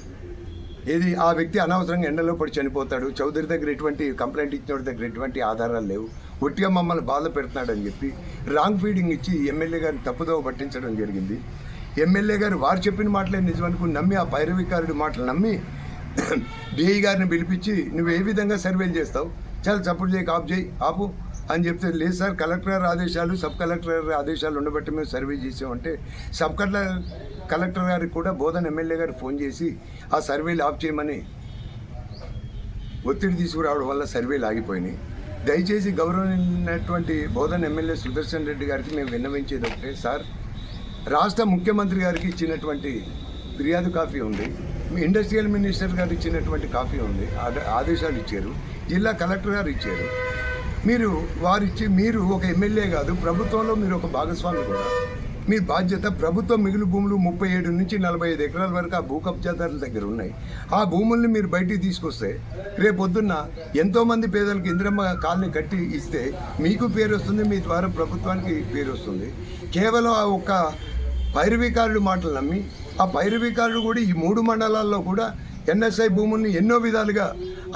ఆ వ్యక్తి అనవసరంగా ఎండలో పడి చనిపోతాడు, చౌదరి దగ్గర ఎటువంటి కంప్లైంట్ ఇచ్చినోడి దగ్గర ఎటువంటి ఆధారాలు లేవు, ఒట్టిగా మమ్మల్ని బాధ పెడుతున్నాడని చెప్పి రాంగ్ ఫీడింగ్ ఇచ్చి ఎమ్మెల్యే గారిని తప్పుదోవ పట్టించడం జరిగింది. ఎమ్మెల్యే గారు వారు చెప్పిన మాటలే నిజమనుకుని నమ్మి ఆ పైరవికారుడి మాటలు నమ్మి డిఐ గారిని పిలిపించి నువ్వు ఏ విధంగా సర్వేలు చేస్తావు, చాలా సపోర్ట్ చేయి ఆపు అని చెప్తే, లేదు సార్ కలెక్టర్ గారి ఆదేశాలు సబ్ కలెక్టర్ గారి ఆదేశాలు ఉండబట్టి మేము సర్వే చేసామంటే సబ్ కలెక్టర్ గారికి కూడా బోధన్ ఎమ్మెల్యే గారు ఫోన్ చేసి ఆ సర్వేలు ఆఫ్ చేయమని ఒత్తిడి తీసుకురావడం వల్ల సర్వేలు ఆగిపోయినాయి. దయచేసి గౌరవమైనటువంటి బోధన్ ఎమ్మెల్యే సుదర్శన్ రెడ్డి గారికి మేము విన్నవించేది ఒకటే, సార్ రాష్ట్ర ముఖ్యమంత్రి గారికి ఇచ్చినటువంటి ఫిర్యాదు కాపీ ఉంది, ఇండస్ట్రియల్ మినిస్టర్ గారు ఇచ్చినటువంటి కాపీ ఉంది, ఆదేశాలు ఇచ్చారు, జిల్లా కలెక్టర్ గారు ఇచ్చారు. మీరు ఒక ఎమ్మెల్యే కాదు, ప్రభుత్వంలో మీరు ఒక భాగస్వామి కూడా. మీ బాధ్యత ప్రభుత్వ మిగులు భూములు 37 నుంచి 45 ఎకరాల వరకు ఆ భూ కబ్జాదారుల దగ్గర ఉన్నాయి. ఆ భూముల్ని మీరు బయటికి తీసుకొస్తే రేపొద్దున్న ఎంతోమంది పేదలకు ఇందిరమ్మ కాలనీ కట్టి ఇస్తే మీకు పేరు వస్తుంది, మీ ద్వారా ప్రభుత్వానికి పేరు వస్తుంది. కేవలం ఆ ఒక్క పైరవికారుడు మాటలు నమ్మి ఆ పైరవికారుడు కూడా ఈ 3 మండలాల్లో కూడా ఎన్ఎస్ఐ భూముల్ని ఎన్నో విధాలుగా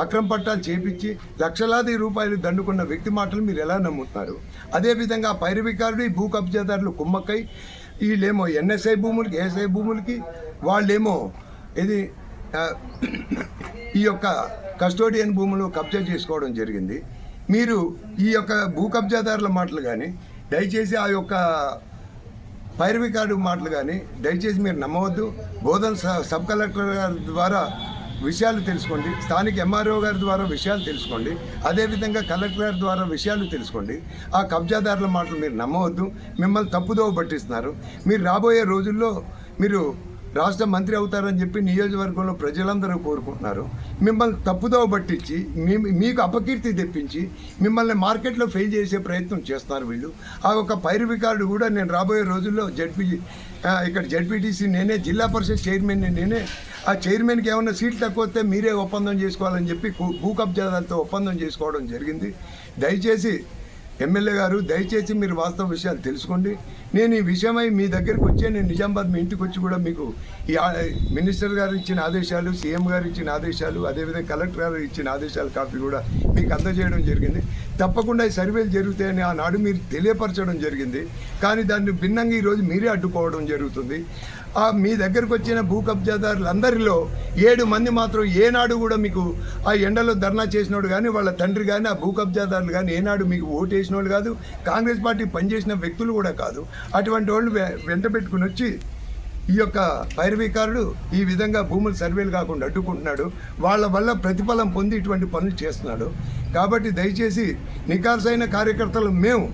అక్రమ పట్టాలు చేపించి లక్షలాది రూపాయలు దండుకున్న వ్యక్తి మాటలు మీరు ఎలా నమ్ముతున్నారు? అదేవిధంగా ఆ పైరవికారుడు ఈ భూ కబ్జాదారులు కుమ్మక్కై వీళ్ళేమో ఎన్ఎస్ఐ భూములకి ఏఎస్ఐ భూములకి వాళ్ళేమో ఈ యొక్క కస్టోడియన్ భూములు కబ్జా చేసుకోవడం జరిగింది. మీరు ఈ యొక్క భూ కబ్జాదారుల మాటలు కానీ దయచేసి ఆ యొక్క పైరవికారుడు మాటలు కానీ దయచేసి మీరు నమ్మవద్దు. బోధన్ సబ్ కలెక్టర్ గారి ద్వారా విషయాలు తెలుసుకోండి, స్థానిక ఎంఆర్ఓ గారి ద్వారా విషయాలు తెలుసుకోండి, అదేవిధంగా కలెక్టర్ గారి ద్వారా విషయాలు తెలుసుకోండి. ఆ కబ్జాదారుల మాటలు మీరు నమ్మవద్దు, మిమ్మల్ని తప్పుదోవ పట్టిస్తున్నారు. మీరు రాబోయే రోజుల్లో మీరు రాష్ట్ర మంత్రి అవుతారని చెప్పి నియోజకవర్గంలో ప్రజలందరూ కోరుకుంటున్నారు. మిమ్మల్ని తప్పుదోవ పట్టించి మీకు అపకీర్తి తెప్పించి మిమ్మల్ని మార్కెట్లో ఫెయిల్ చేసే ప్రయత్నం చేస్తున్నారు వీళ్ళు. ఆ ఒక పైరవికారుడు కూడా నేను రాబోయే రోజుల్లో ఇక్కడ జడ్పీటీసీ నేనే, జిల్లా పరిషత్ చైర్మన్ని నేనే, ఆ చైర్మన్కి ఏమన్నా సీట్లు తక్కువ వస్తే మీరే ఒప్పందం చేసుకోవాలని చెప్పి భూ కబ్జాదారులతో ఒప్పందం చేసుకోవడం జరిగింది. దయచేసి ఎమ్మెల్యే గారు దయచేసి మీరు వాస్తవ విషయాలు తెలుసుకోండి. నేను ఈ విషయమై మీ దగ్గరికి వచ్చే నేను నిజామాబాద్ మీ ఇంటికి వచ్చి కూడా మీకు ఈ మినిస్టర్ గారు ఇచ్చిన ఆదేశాలు, సీఎం గారు ఇచ్చిన ఆదేశాలు, అదేవిధంగా కలెక్టర్ గారు ఇచ్చిన ఆదేశాలు కాపీ కూడా మీకు అందజేయడం జరిగింది. తప్పకుండా ఈ సర్వేలు జరుగుతాయని ఆనాడు మీరు తెలియపరచడం జరిగింది. కానీ దాన్ని భిన్నంగా ఈరోజు మీరే అడ్డుకోవడం జరుగుతుంది. మీ దగ్గరకు వచ్చిన భూ కబ్జాదారులందరిలో 7 మంది మాత్రం ఏనాడు కూడా మీకు ఆ ఎండలో ధర్నా చేసినోడు కానీ వాళ్ళ తండ్రి కానీ ఆ భూ కబ్జాదారులు కానీ ఏనాడు మీకు ఓటు వేసిన వాళ్ళు కాదు, కాంగ్రెస్ పార్టీ పనిచేసిన వ్యక్తులు కూడా కాదు. అటువంటి వాళ్ళు వెంట పెట్టుకుని వచ్చి ఈ యొక్క పైరవికారుడు ఈ విధంగా భూములు సర్వేలు కాకుండా అడ్డుకుంటున్నాడు. వాళ్ళ వల్ల ప్రతిఫలం పొంది ఇటువంటి పనులు చేస్తున్నాడు. కాబట్టి దయచేసి నికార్సైన కార్యకర్తలు మేము,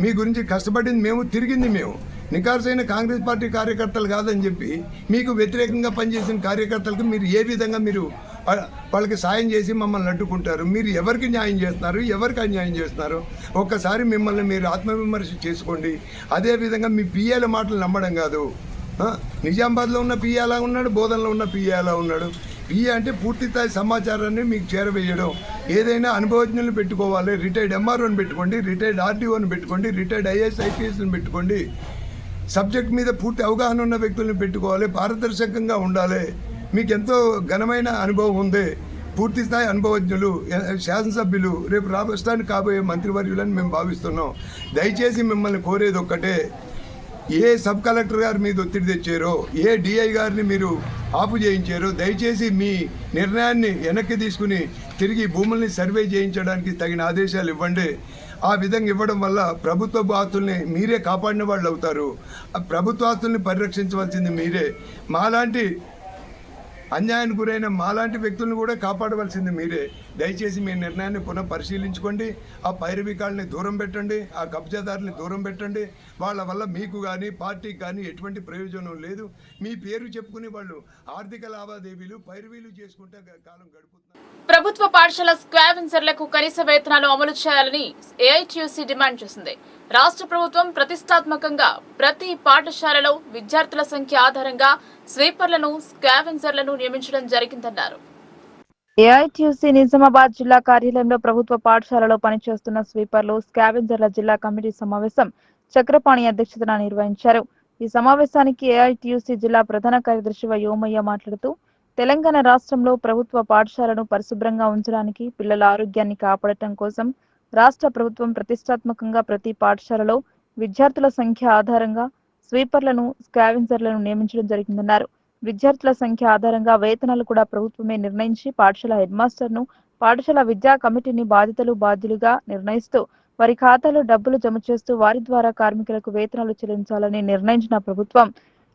మీ గురించి కష్టపడింది మేము, తిరిగింది మేము, నికార్సైన కాంగ్రెస్ పార్టీ కార్యకర్తలు కాదని చెప్పి మీకు వ్యతిరేకంగా పనిచేసిన కార్యకర్తలకు మీరు ఏ విధంగా మీరు వాళ్ళకి సాయం చేసి మమ్మల్ని అడ్డుకుంటారు? మీరు ఎవరికి న్యాయం చేస్తున్నారు, ఎవరికి అన్యాయం చేస్తున్నారు? ఒక్కసారి మిమ్మల్ని మీరు ఆత్మవిమర్శ చేసుకోండి. అదేవిధంగా మీ పిఏల మాటలు నమ్మడం కాదు. నిజామాబాద్లో ఉన్న పిఏ అలా ఉన్నాడు, బోధనలో ఉన్న పిఏ అలా ఉన్నాడు. పిఏ అంటే పూర్తిస్థాయి సమాచారాన్ని మీకు చేరవేయడం. ఏదైనా అనుభవజ్ఞులను పెట్టుకోవాలి, రిటైర్డ్ ఎంఆర్ఓని పెట్టుకోండి, రిటైర్డ్ ఆర్డీఓని పెట్టుకోండి, రిటైర్డ్ ఐఏఎస్ ఐపీఎస్ని పెట్టుకోండి. సబ్జెక్ట్ మీద పూర్తి అవగాహన ఉన్న వ్యక్తులను పెట్టుకోవాలి, పారదర్శకంగా ఉండాలి. మీకు ఎంతో ఘనమైన అనుభవం ఉంది, పూర్తి స్థాయి అనుభవజ్ఞులు, శాసనసభ్యులు, రేపు రాష్ట్రానికి కాబోయే మంత్రివర్యులని మేము భావిస్తున్నాం. దయచేసి మిమ్మల్ని కోరేది ఒక్కటే, ఏ సబ్ కలెక్టర్ గారి మీద ఒత్తిడి తెచ్చారో, ఏ డిఐ గారిని మీరు ఆపు చేయించారో దయచేసి మీ నిర్ణయాన్ని వెనక్కి తీసుకుని తిరిగి భూముల్ని సర్వే చేయించడానికి తగిన ఆదేశాలు ఇవ్వండి. ఆ విధంగా ఇవ్వడం వల్ల ప్రభుత్వ ఆస్తుల్ని మీరే కాపాడిన వాళ్ళు అవుతారు. ఆ ప్రభుత్వ ఆస్తుల్ని పరిరక్షించవలసింది మీరే. మాలాంటి అన్యాయానికి గురైన మాలాంటి వ్యక్తులను కూడా కాపాడవలసింది మీరే. దయచేసి మీ నిర్ణయాన్ని పునః పరిశీలించుకోండి. ఆ పైరవికాలని దూరం పెట్టండి, ఆ కబ్జాదారుని దూరం పెట్టండి. వాళ్ళ వల్ల మీకు కానీ పార్టీకి కానీ ఎటువంటి ప్రయోజనం లేదు. మీ పేరు చెప్పుకుని వాళ్ళు ఆర్థిక లావాదేవీలు పైరవీలు చేసుకుంటే కాలం గడుపుతున్నారు. ప్రభుత్వ పాఠశాల స్క్వావెన్సర్లకు కనీస వేతనాలు అమలు చేయాలని ఏఐటీయూసీ డిమాండ్ చేసింది. రాష్ట్ర ప్రభుత్వం ప్రతిష్టాత్మకంగా ప్రతి పాఠశాలలో విద్యార్థుల సంఖ్య ఆధారంగా స్వీపర్లను, స్క్వావెన్సర్లను నియమించడం జరిగిందన్నారు. ఏఐటీయూసీ నిజామాబాద్ జిల్లా కార్యాలయంలో ప్రభుత్వ పాఠశాలలో పనిచేస్తున్న స్వీపర్లు, స్కావెంజర్ల జిల్లా కమిటీ సమావేశం చక్రపాణి అధ్యక్షతన నిర్వహించారు. ఈ సమావేశానికి ఏఐటీయూసీ జిల్లా ప్రధాన కార్యదర్శి యోమయ్య మాట్లాడుతూ, తెలంగాణ రాష్ట్రంలో ప్రభుత్వ పాఠశాలను పరిశుభ్రంగా ఉంచడానికి, పిల్లల ఆరోగ్యాన్ని కాపాడటం కోసం రాష్ట్ర ప్రభుత్వం ప్రతిష్టాత్మకంగా ప్రతి పాఠశాలలో విద్యార్థుల సంఖ్య ఆధారంగా స్వీపర్లను, స్కావెంజర్లను నియమించడం జరిగిందన్నారు. విద్యార్థుల సంఖ్య ఆధారంగా వేతనాలు కూడా ప్రభుత్వమే నిర్ణయించి పాఠశాల హెడ్ మాస్టర్ను, పాఠశాల విద్యా కమిటీని బాధ్యులుగా నిర్ణయిస్తూ వారి ఖాతాలో డబ్బులు జమ చేస్తూ వారి ద్వారా కార్మికులకు వేతనాలు చెల్లించాలని నిర్ణయించిన ప్రభుత్వం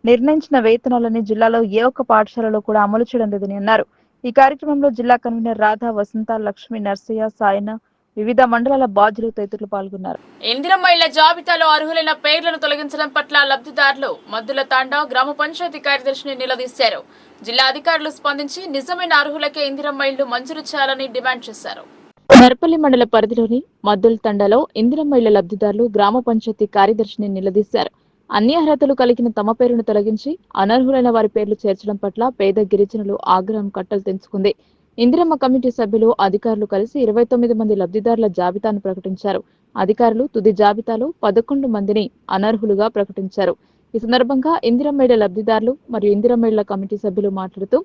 నిర్ణయించిన వేతనాలని జిల్లాలో ఏ ఒక్క పాఠశాలలో కూడా అమలు చేయడం లేదని అన్నారు. ఈ కార్యక్రమంలో జిల్లా కన్వీనర్ రాధా, వసంత, లక్ష్మి, నర్సయ్య, సాయన, వివిధ మండలాల బాధ్యులు తదితరులు పాల్గొన్నారు. ఇందిరమ్మ ఇళ్ల జాబితాలో అర్హులైన పేర్లను తొలగించడం పట్ల లబ్ధిదారులు మద్దుల తాండా గ్రామ పంచాయతీ కార్యదర్శిని నిలదీశారు. జిల్లా అధికారులు స్పందించి నిజమైన అర్హులకే ఇందిరమ్మ ఇళ్లు మంజూరు చేయాలని డిమాండ్ చేశారు. నర్పల్లి మండల పరిధిలోని మద్దుల తండాలో ఇందిరమ్మ ఇళ్ల లబ్ధిదారులు గ్రామ పంచాయతీ కార్యదర్శిని నిలదీశారు. అన్ని అర్హతలు కలిగిన తమ పేరును తొలగించి అనర్హులైన వారి పేర్లు చేర్చడం పట్ల పేద గిరిజనులు ఆగ్రహం కట్టలు తెంచుకుంది. ఇందిరమ్మ కమిటీ సభ్యులు, అధికారులు కలిసి 29 మంది లబ్ధిదారుల జాబితాను ప్రకటించారు. అధికారులు తుది జాబితాలో 11 మందిని అనర్హులుగా ప్రకటించారు. ఈ సందర్భంగా ఇందిరమ్మ ఇళ్ల లబ్ధిదారులు మరియు ఇందిరమ్మ ఇళ్ల కమిటీ సభ్యులు మాట్లాడుతూ,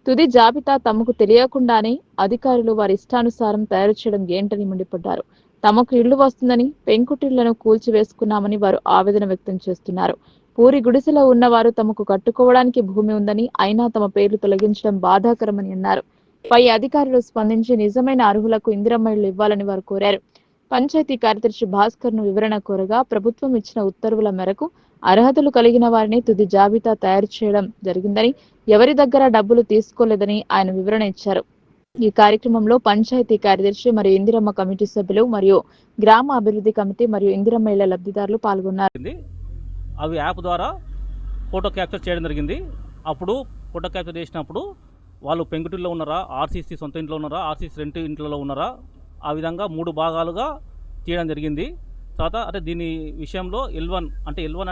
తుది జాబితా తమకు తెలియకుండానే అధికారులు వారి ఇష్టానుసారం తయారు చేయడం ఏంటని మండిపడ్డారు. తమకు ఇళ్లు వస్తుందని పెంకుటిళ్లను కూల్చివేసుకున్నామని వారు ఆవేదన వ్యక్తం చేస్తున్నారు. పూరి గుడిసెలో ఉన్నవారు తమకు కట్టుకోవడానికి భూమి ఉందని, అయినా తమ పేర్లు తొలగించడం బాధాకరమని అన్నారు. పై అధికారులు స్పందించి నిజమైన అర్హులకు ఇందిరమ్మ ఇళ్లు ఇవ్వాలని వారు కోరారు. పంచాయతీ కార్యదర్శి భాస్కర్ ను వివరణ కోరగా, ప్రభుత్వం ఇచ్చిన ఉత్తర్వుల మేరకు అర్హతలు కలిగిన వారిని తుది జాబితా తయారు చేయడం జరిగిందని, ఎవరి దగ్గర డబ్బులు తీసుకోలేదని ఆయన వివరణ ఇచ్చారు. ఈ కార్యక్రమంలో పంచాయతీ కార్యదర్శి మరియు ఇందిరమ్మ కమిటీ సభ్యులు మరియు గ్రామ అభివృద్ధి కమిటీ మరియు ఇందిరమ్మ ఇళ్ల లబ్ధిదారులు పాల్గొన్నారు. అవి యాప్ ద్వారా ఫోటో క్యాప్చర్ చేయడం జరిగింది. అప్పుడు ఫోటో క్యాప్చర్ చేసినప్పుడు వాళ్ళు పెంకుటిల్లో ఉన్నారా, ఆర్సీసీ సొంత ఇంట్లో ఉన్నారా, ఆర్సీసీ రెంట్ ఇంట్లో ఉన్నారా, ఆ విధంగా 3 భాగాలుగా తీయడం జరిగింది. తర్వాత అంటే దీని విషయంలో L1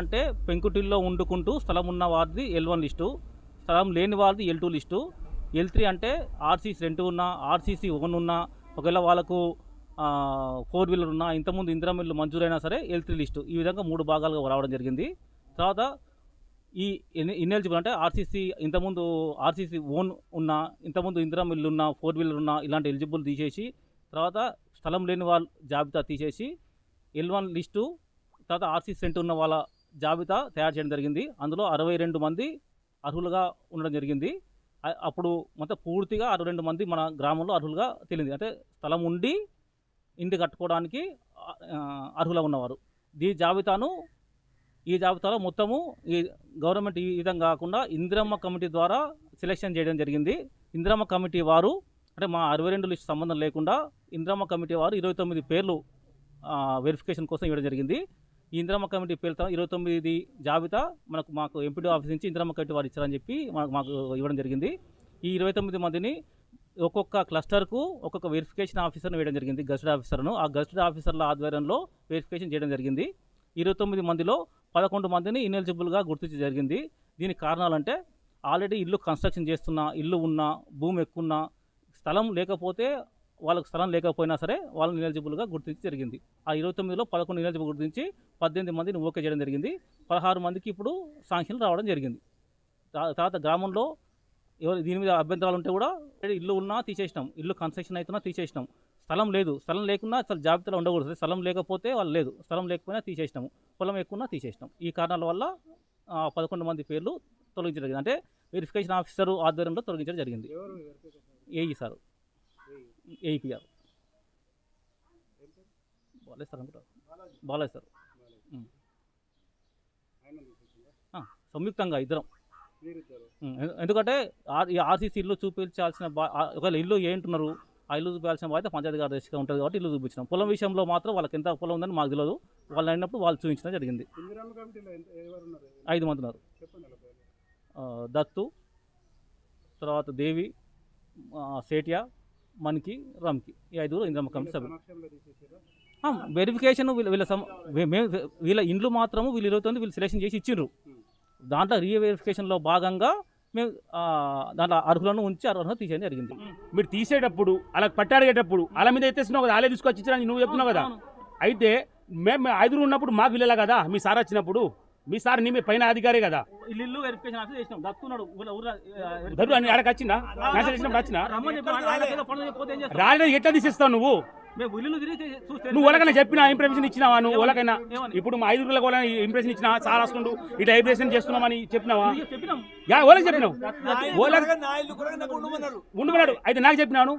అంటే పెంకుటిల్లో వండుకుంటూ స్థలం ఉన్న వారిది L1 లిస్టు, స్థలం లేని వారిది L2 లిస్టు, L3 అంటే ఆర్సీసీ రెంట్ ఉన్నా, ఆర్సీసీ ఓన్ ఉన్నా, ఒకవేళ వాళ్ళకు 4 వీలర్ ఉన్నా, ఇంతకుముందు ఇందిరమ్మ ఇల్లు మంజూరైనా సరే L3 లిస్టు. ఈ విధంగా 3 భాగాలుగా రావడం జరిగింది. తర్వాత ఈ ఇన్ఎలిజిబుల్ అంటే ఆర్సీసీ ఇంతకుముందు ఆర్సీసీ ఓన్ ఉన్న, ఇంతకుముందు ఇందిరమ్మ ఇల్లు ఉన్న, 4 వీలర్ ఉన్న ఇలాంటి ఎలిజిబుల్ తీసేసి, తర్వాత స్థలం లేని వాళ్ళ జాబితా తీసేసి L1 లిస్టు, తర్వాత ఆర్సీసీ రెంట్ ఉన్న వాళ్ళ జాబితా తయారు చేయడం జరిగింది. అందులో 62 మంది అర్హులుగా ఉండడం జరిగింది. అప్పుడు మొత్తం పూర్తిగా 62 మంది మన గ్రామంలో అర్హులుగా తేలింది. అంటే స్థలం ఉండి ఇంటి కట్టుకోవడానికి అర్హులుగా ఉన్నవారు. ఈ జాబితాలో మొత్తము ఈ గవర్నమెంట్ ఈ విధంగా కాకుండా ఇందిరమ్మ కమిటీ ద్వారా సెలెక్షన్ చేయడం జరిగింది. ఇందిరమ్మ కమిటీ వారు అంటే మా 62 లిస్ట్ సంబంధం లేకుండా ఇందిరమ్మ కమిటీ వారు 29 పేర్లు వెరిఫికేషన్ కోసం ఇవ్వడం జరిగింది. ఈ ఇందిరమ్మ కమిటీ పేరుతో 29 జాబితా మాకు ఎంపీడీ ఆఫీస్ నుంచి ఇందిరమ్మ కమిటీ వారు ఇచ్చారని చెప్పి మాకు ఇవ్వడం జరిగింది. ఈ 29 మందిని ఒక్కొక్క క్లస్టర్కు ఒక్కొక్క వెరిఫికేషన్ ఆఫీసర్ను వేయడం జరిగింది, గెస్టెడ్ ఆఫీసర్ను. ఆ గెస్టెడ్ ఆఫీసర్ల ఆధ్వర్యంలో వెరిఫికేషన్ చేయడం జరిగింది. 29 మందిలో 11 మందిని ఇన్ఎలిజిబుల్గా గుర్తించడం జరిగింది. దీనికి కారణాలంటే ఆల్రెడీ ఇల్లు కన్స్ట్రక్షన్ చేస్తున్న, ఇల్లు ఉన్న, భూమి ఎక్కువ, స్థలం లేకపోతే వాళ్ళకి స్థలం లేకపోయినా సరే వాళ్ళని ఇన్ఎలిజిబుల్గా గుర్తించి జరిగింది. ఆ 29లో 11 ఇన్ఎలిజిబుల్ గుర్తించి 18 మందిని ఓకే చేయడం జరిగింది. 16 మందికి ఇప్పుడు శాంక్షన్లు రావడం జరిగింది. తర్వాత గ్రామంలో దీని మీద అభ్యంతరాలు ఉంటే కూడా ఇల్లు ఉన్నా తీసేసినాం, ఇల్లు కన్స్ట్రక్షన్ అవుతున్నా తీసేసినాం, స్థలం లేదు, స్థలం లేకున్నా అసలు జాబితాలో ఉండకూడదు, స్థలం లేకపోతే వాళ్ళు లేదు, స్థలం లేకపోయినా తీసేసినాము, పొలం ఎక్కున్నా తీసేసినాం. ఈ కారణాల వల్ల 11 మంది పేర్లు తొలగించడం జరిగింది. అంటే వెరిఫికేషన్ ఆఫీసర్ ఆధ్వర్యంలో తొలగించడం జరిగింది. AE sir. APR Balayya sir అనుకుంటారు, బాలయ్య సార్. సంయుక్తంగా ఇద్దరం. ఎందుకంటే ఈ ఆర్సీసీ ఇల్లు చూపించాల్సిన ఒకవేళ ఇల్లు ఏంటున్నారు, ఆ ఇల్లు చూపించాల్సిన బాధ్యత పంచాయతీ కార్యదర్శిగా ఉంటుంది కాబట్టి ఇల్లు చూపించినాం. పొలం విషయంలో మాత్రం వాళ్ళకి ఎంత పొలం ఉందని మాకు తెలియదు, వాళ్ళు అయినప్పుడు వాళ్ళు చూపించడం జరిగింది. 5 మంది ఉన్నారు. దత్తు, తర్వాత దేవి, సేటియా, మన్కి, రమ్కి, ఈ 5 ఇంద్రమ్మ కమిటీ సభ్యులు. వెరిఫికేషన్ వీళ్ళ ఇండ్లు మాత్రము వీళ్ళు 29 వీళ్ళు సెలెక్షన్ చేసి ఇచ్చిండ్రు. దాంట్లో రీవెరిఫికేషన్లో భాగంగా మేము దాంట్లో అర్హులను ఉంచి అర్హులను తీసేయడం జరిగింది. మీరు తీసేటప్పుడు అలా పట్టాడేటప్పుడు అలా మీద ఎత్తేస్తున్నావు కదా, అలా తీసుకొచ్చి ఇచ్చిన నువ్వు చెప్తున్నావు కదా. అయితే మేము 5 ఉన్నప్పుడు మాకు వీళ్ళలా కదా, మీ సార్ వచ్చినప్పుడు మీ సార్ నీ పైన అధికారే కదా. ఇల్లు వెరిఫికేషన్ ఆఫీస్ చేసినాం. దత్తున్నాడు ఆడకి వచ్చిందా వచ్చినా రాలేదు, ఎట్లా తీసేస్తావు నువ్వు? నువ్వు వాళ్ళకైనా చెప్పినా ఇంప్రెషన్ ఇచ్చినావా? నువ్వు వాళ్ళకైనా ఇప్పుడు మా 5 కూడా ఇంప్రెషన్ ఇచ్చినా సార్ వస్తుండు ఇట్లా ఇంప్రెషన్ చేస్తున్నామని చెప్పినావా? వాళ్ళకి చెప్పినావు, ఉండమన్నాడు. అయితే నాకు చెప్పినాను,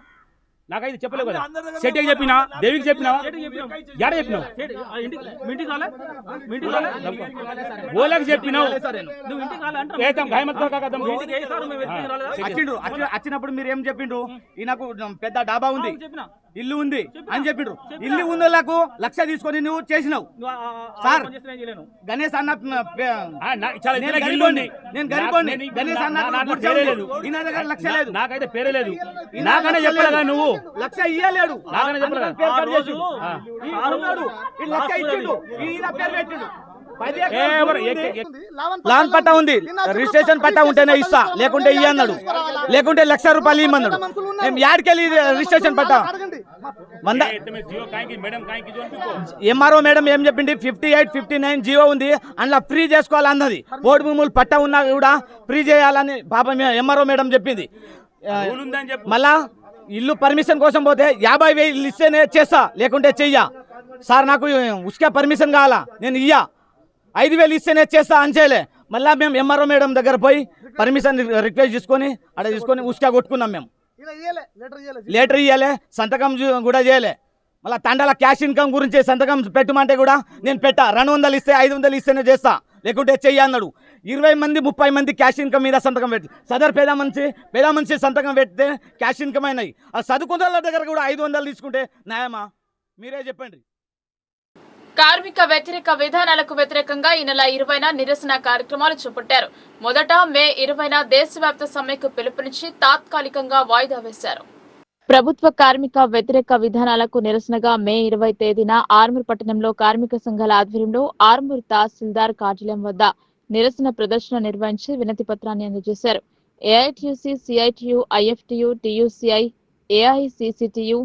నాకైతే చెప్పలేవు కదా. సెట్కి చెప్పినా, దేవికి చెప్పినావా? ఎడ చెప్పినావు? ఓళ్ళకి చెప్పినావు. వచ్చినప్పుడు మీరు ఏం చెప్పిండ్రు? ఈయనకు పెద్ద డాబా ఉంది, ఇల్లు ఉంది అని చెప్పిండ్రు. ఇల్లు ఉన్న వాళ్ళకు 1,00,000 తీసుకొని నువ్వు చేసినావు. సార్ గణేష్ అన్న నేను గరీబోని, గణేష్ అన్న ఈయన దగ్గర 1,00,000 లేదు, నాకైతే పేరే లేదు. నాకనే చెప్పలేదా నువ్వు? 1,00,000 ఇయ్యలేడు. లాన్ పట్టా ఉంది, రిజిస్ట్రేషన్ పట్టా ఉంటేనే ఇస్తా, లేకుంటే ఇయ్య అన్నాడు. లేకుంటే 1,00,000 రూపాయలు ఇమ్మన్నాడు. మేము యాడికెళ్ళి రిజిస్ట్రేషన్ పట్టా ఎంఆర్ఓ మేడం ఏం చెప్పింది? 58, 59 జీవో ఉంది, అందులో ఫ్రీ చేసుకోవాలన్నది. పోడు భూములు పట్టా ఉన్నా కూడా ఫ్రీ చేయాలని పాపం ఎంఆర్ఓ మేడం చెప్పింది. మళ్ళా ఇల్లు పర్మిషన్ కోసం పోతే 50,000 ఇస్తేనే చేస్తా, లేకుంటే చెయ్యా. సార్ నాకు ఉస్కే పర్మిషన్ కావాలా, నేను ఇయ్యా, 5,000 ఇస్తేనే చేస్తా అని చేయలే. మళ్ళీ మేము ఎంఆర్ఓ మేడం దగ్గర పోయి పర్మిషన్ రిక్వెస్ట్ తీసుకొని అక్కడ తీసుకొని ఉస్కా కొట్టుకున్నాం. మేము లెటర్ ఇయ్యలే, సంతకం కూడా చేయలే. మళ్ళీ తండాల క్యాష్ ఇన్కమ్ గురించి సంతకం పెట్టమంటే కూడా నేను పెట్టా. 200 ఇస్తే 500 ఇస్తేనే చేస్తా, లేకుంటే చెయ్యి అన్నాడు. 20 మంది 30 మంది క్యాష్ ఇన్కమ్ మీద సంతకం పెట్టి సదర్ పేద మనిషి సంతకం పెడితే క్యాష్ ఇన్కమ్ అయినాయి. ఆ చదువుకున్న వాళ్ళ దగ్గర కూడా 500 తీసుకుంటే న్యాయమా? మీరే చెప్పండి. కార్మిక వ్యతిరేక విధానాలకు వ్యతిరేకంగా ఈ నెల 20న నిరసన కార్యక్రమాలు చేపట్టారు. మొదట మే 20న దేశవ్యాప్త సమ్మెకు పిలుపునిచ్చి తాత్కాలికంగా వాయిదా వేశారు. ప్రభుత్వ కార్మిక వ్యతిరేక విధానాలకు నిరసనగా మే 20 తేదీన ఆర్మూర్ పట్టణంలో కార్మిక సంఘాల ఆధ్వర్యంలో ఆర్మూర్ తహసీల్దార్ కార్యాలయం వద్ద నిరసన ప్రదర్శన నిర్వహించి వినతి పత్రాన్ని అందజేశారు. AITUC, CITU, IFTU, TUCI, AICCTU,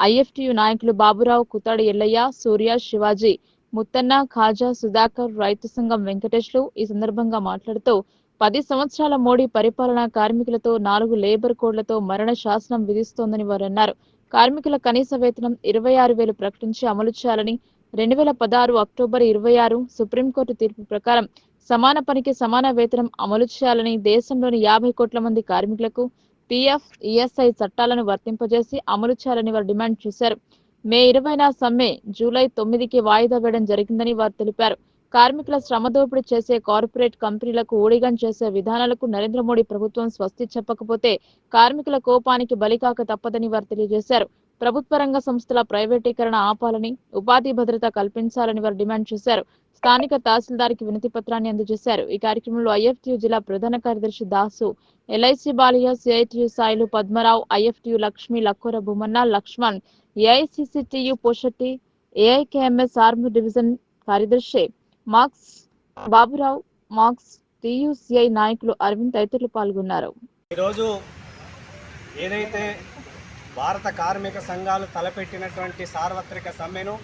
IFTU నాయకులు బాబురావు, కుతాడి ఎల్లయ్య, సూర్య, శివాజీ, ముత్తన్న, ఖాజా, సుధాకర్, రైతు సంఘం వెంకటేష్లు ఈ సందర్భంగా మాట్లాడుతూ 10 సంవత్సరాల మోడీ పరిపాలన కార్మికులతో 4 లేబర్ కోడ్లతో మరణ శాసనం విధిస్తోందని వారు అన్నారు. కార్మికుల కనీస వేతనం 26,000 ప్రకటించి అమలు చేయాలని, 2016 అక్టోబర్ 26 సుప్రీంకోర్టు తీర్పు ప్రకారం సమాన పనికి సమాన వేతనం అమలు చేయాలని, దేశంలోని 50 కోట్ల మంది కార్మికులకు పీఎఫ్, ఈఎస్ఐ చట్టాలను వర్తింపజేసి అమలు చేయాలని వారు డిమాండ్ చేశారు. మే 20న సమ్మె జూలై 9కి వాయిదా వేయడం జరిగిందని వారు తెలిపారు. కార్మికుల శ్రమ దోపిడీ చేసే కార్పొరేట్ కంపెనీలకు ఊడిగం చేసే విధానాలకు నరేంద్ర మోడీ ప్రభుత్వం స్వస్తి చెప్పకపోతే కార్మికుల కోపానికి బలికాక తప్పదని వారు తెలియజేశారు. ప్రభుత్వ రంగ సంస్థల ప్రైవేటీకరణ ఆపాలని, ఉపాధి భద్రత కల్పించాలని వారు డిమాండ్ చేశారు. స్థానిక తహసీల్దార్కి వినతి పత్రాన్ని అందజేశారు. ఈ కార్యక్రమంలో ఐఎఫ్టియు జిల్లా ప్రధాన కార్యదర్శి Dasu, LIC Baliya, CITU Sailu, Padmarao, IFTU Lakshmi, Lakkora Bhumanna, Lakshman, AICCTU Poshetti, AIKMS Armoor division కార్యదర్శి మార్క్స్ బాబురావు, మార్క్స్, టియుసిఐ నాయకులు అరవింద్ తదితరులు పాల్గొన్నారు. ఈరోజు ఏదైతే భారత కార్మిక సంఘాలు తలపెట్టినటువంటి సార్వత్రిక సమ్మెను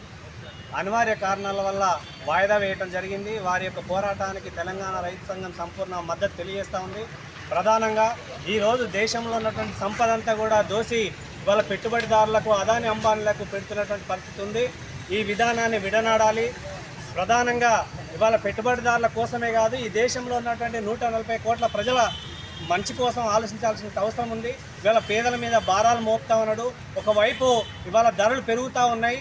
అనివార్య కారణాల వల్ల వాయిదా వేయటం జరిగింది. వారి యొక్క పోరాటానికి తెలంగాణ రైతు సంఘం సంపూర్ణ మద్దతు తెలియజేస్తూ ఉంది. ప్రధానంగా ఈరోజు దేశంలో ఉన్నటువంటి సంపద అంతా కూడా దోసి ఇవాళ పెట్టుబడిదారులకు, అదాని అంబానీలకు పెడుతున్నటువంటి పరిస్థితి ఉంది. ఈ విధానాన్ని విడనాడాలి. ప్రధానంగా ఇవాళ పెట్టుబడిదారుల కోసమే కాదు, ఈ దేశంలో ఉన్నటువంటి 140 కోట్ల ప్రజల మంచి కోసం ఆలోచించాల్సిన అవసరం ఉంది. ఇవాళ పేదల మీద భారాలు మోపుతా ఉన్నాడు. ఒకవైపు ఇవాళ ధరలు పెరుగుతూ ఉన్నాయి,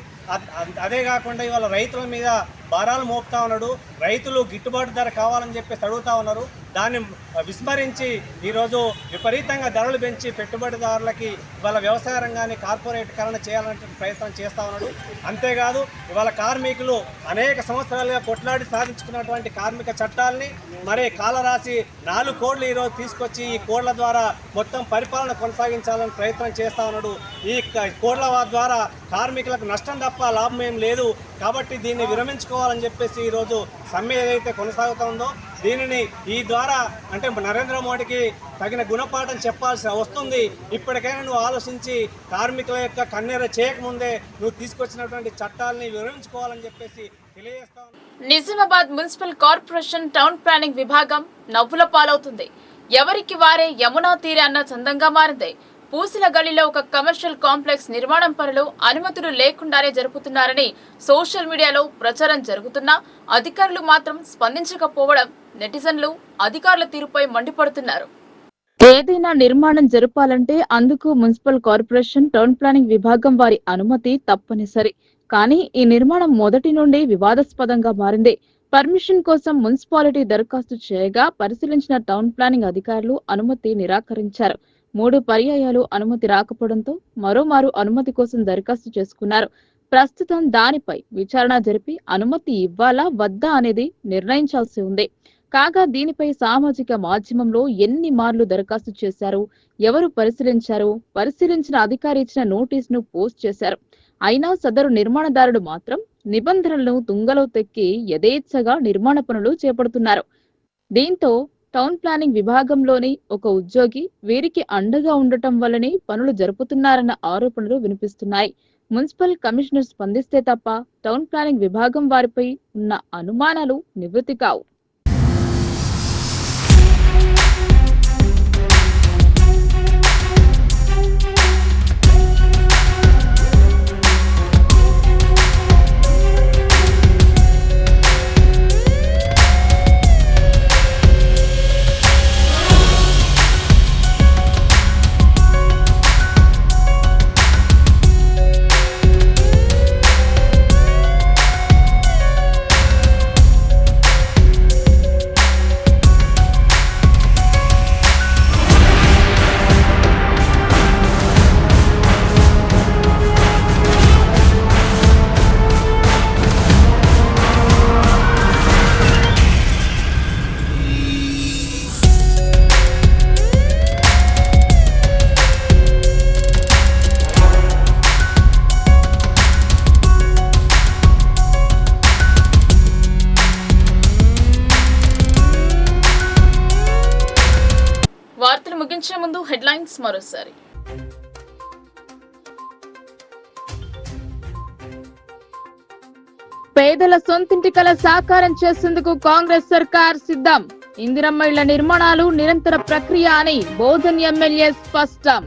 అదే కాకుండా ఇవాళ రైతుల మీద భారాలు మోపుతా ఉన్నాడు. రైతులు గిట్టుబాటు ధర కావాలని చెప్పేసి అడుగుతూ ఉన్నారు. దాన్ని విస్మరించి ఈరోజు విపరీతంగా ధరలు పెంచి పెట్టుబడిదారులకి ఇవాళ వ్యవసాయ రంగాన్ని కార్పొరేటీకరణ చేయాలనే ప్రయత్నం చేస్తూ ఉన్నాడు. అంతేకాదు ఇవాళ కార్మికులు అనేక సంవత్సరాలుగా కొట్లాడి సాధించుకున్నటువంటి కార్మిక చట్టాలని మరి కాలరాసి 4 కోడ్లు ఈరోజు తీసుకొచ్చి ఈ కోడ్ల ద్వారా మొత్తం పరిపాలన కొనసాగించాలని ప్రయత్నం చేస్తూ ఉన్నాడు. ఈ కోడ్ల ద్వారా కార్మికులకు నష్టం తప్ప లాభం ఏం లేదు. కాబట్టి దీన్ని విరమించుకోవాలని చెప్పేసి ఈరోజు సమ్మె ఏదైతే కొనసాగుతుందో దీనిని ఈ ద్వారా అంటే నరేంద్ర మోడీకి తగిన గుణపాఠం చెప్పాల్సి వస్తుంది. ఇప్పటికైనా నువ్వు ఆలోచించి కార్మికుల యొక్క కన్నెర చేయకముందే నువ్వు తీసుకొచ్చినటువంటి చట్టాలని విరమించుకోవాలని చెప్పేసి తెలియజేస్తా ఉన్నాను. Nizamabad municipal corporation town planning విభాగం నవ్వుల పాలవుతుంది. ఎవరికి వారే యమునా తీరే అన్న చందంగా మారింది. పూసిల గల్లీలో ఒక కమర్షియల్ కాంప్లెక్స్ నిర్మాణం పనులు అనుమతులు లేకుండానే జరుపుతున్నారని సోషల్ మీడియాలో ప్రచారం జరుగుతున్నా అధికారులు మాత్రం స్పందించకపోవడం నెటిజన్లు అధికారుల తీరుపై మండిపడుతున్నారు. ఏదైనా నిర్మాణం జరపాలంటే అందుకు మున్సిపల్ కార్పొరేషన్ టౌన్ ప్లానింగ్ విభాగం వారి అనుమతి తప్పనిసరి. కానీ ఈ నిర్మాణం మొదటి నుండి వివాదాస్పదంగా మారింది. పర్మిషన్ కోసం మున్సిపాలిటీ దరఖాస్తు చేయగా పరిశీలించిన టౌన్ ప్లానింగ్ అధికారులు అనుమతి నిరాకరించారు. 3 పర్యాయాలు అనుమతి రాకపోవడంతో మరోమారు అనుమతి కోసం దరఖాస్తు చేసుకున్నారు. ప్రస్తుతం దానిపై విచారణ జరిపి అనుమతి ఇవ్వాలా వద్దా అనేది నిర్ణయించాల్సి ఉంది. కాగా దీనిపై సామాజిక మాధ్యమంలో ఎన్ని మార్లు దరఖాస్తు చేశారు, ఎవరు పరిశీలించారు, పరిశీలించిన అధికారి ఇచ్చిన నోటీసును పోస్ట్ చేశారు. అయినా సదరు నిర్మాణదారుడు మాత్రం నిబంధనలను తుంగలో తెక్కి యథేచ్ఛగా నిర్మాణ పనులు చేపడుతున్నారు. దీంతో టౌన్ ప్లానింగ్ విభాగంలోని ఒక ఉద్యోగి వీరికి అండగా ఉండటం వల్లనే పనులు జరుపుతున్నారన్న ఆరోపణలు వినిపిస్తున్నాయి. మున్సిపల్ కమిషనర్ స్పందిస్తే తప్ప టౌన్ ప్లానింగ్ విభాగం వారిపై ఉన్న అనుమానాలు నివృత్తి కావు. వార్తలు ముగించే ముందు హెడ్లైన్స్ మరోసారి. పేదల సొంతింటి కల సాకారం చేసేందుకు కాంగ్రెస్ సర్కార్ సిద్ధం. ఇందిరమ్మ ఇళ్ల నిర్మాణాలు నిరంతర ప్రక్రియ అని బోధన్ ఎమ్మెల్యే స్పష్టం.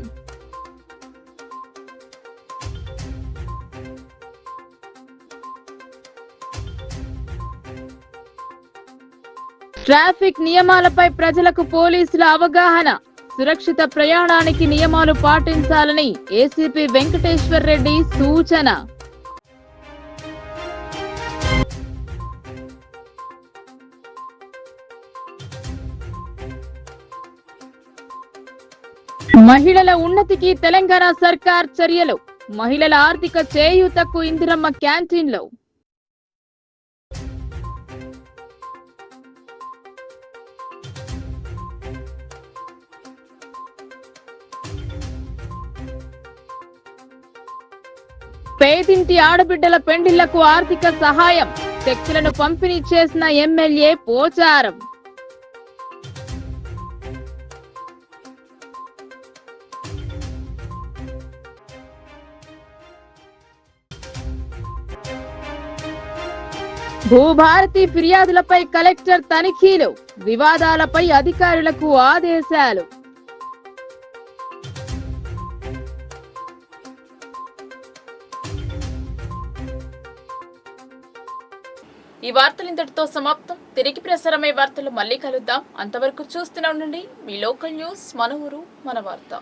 ట్రాఫిక్ నియమాలపై ప్రజలకు పోలీసుల అవగాహన. సురక్షిత ప్రయాణానికి నియమాలు పాటించాలని ఏసీపీ వెంకటేశ్వర్ రెడ్డి సూచన. మహిళల ఉన్నతికి తెలంగాణ సర్కార్ చర్యలు. మహిళల ఆర్థిక చేయూతకు ఇందిరమ్మ క్యాంటీన్లు. పేదింటి ఆడబిడ్డల పెండిళ్లకు ఆర్థిక సహాయం. చెక్కులను పంపిణీ చేసిన ఎమ్మెల్యే పోచారం. భూభారతి ఫిర్యాదులపై కలెక్టర్ తనిఖీలు. వివాదాలపై అధికారులకు ఆదేశాలు. ఈ వార్తలు ఇంతటితో సమాప్తం. తిరిగి ప్రసారమయ్యే వార్తలు మళ్ళీ కలుద్దాం. అంతవరకు చూస్తూనే ఉండండి మీ లోకల్ న్యూస్, మన ఊరు మన వార్త.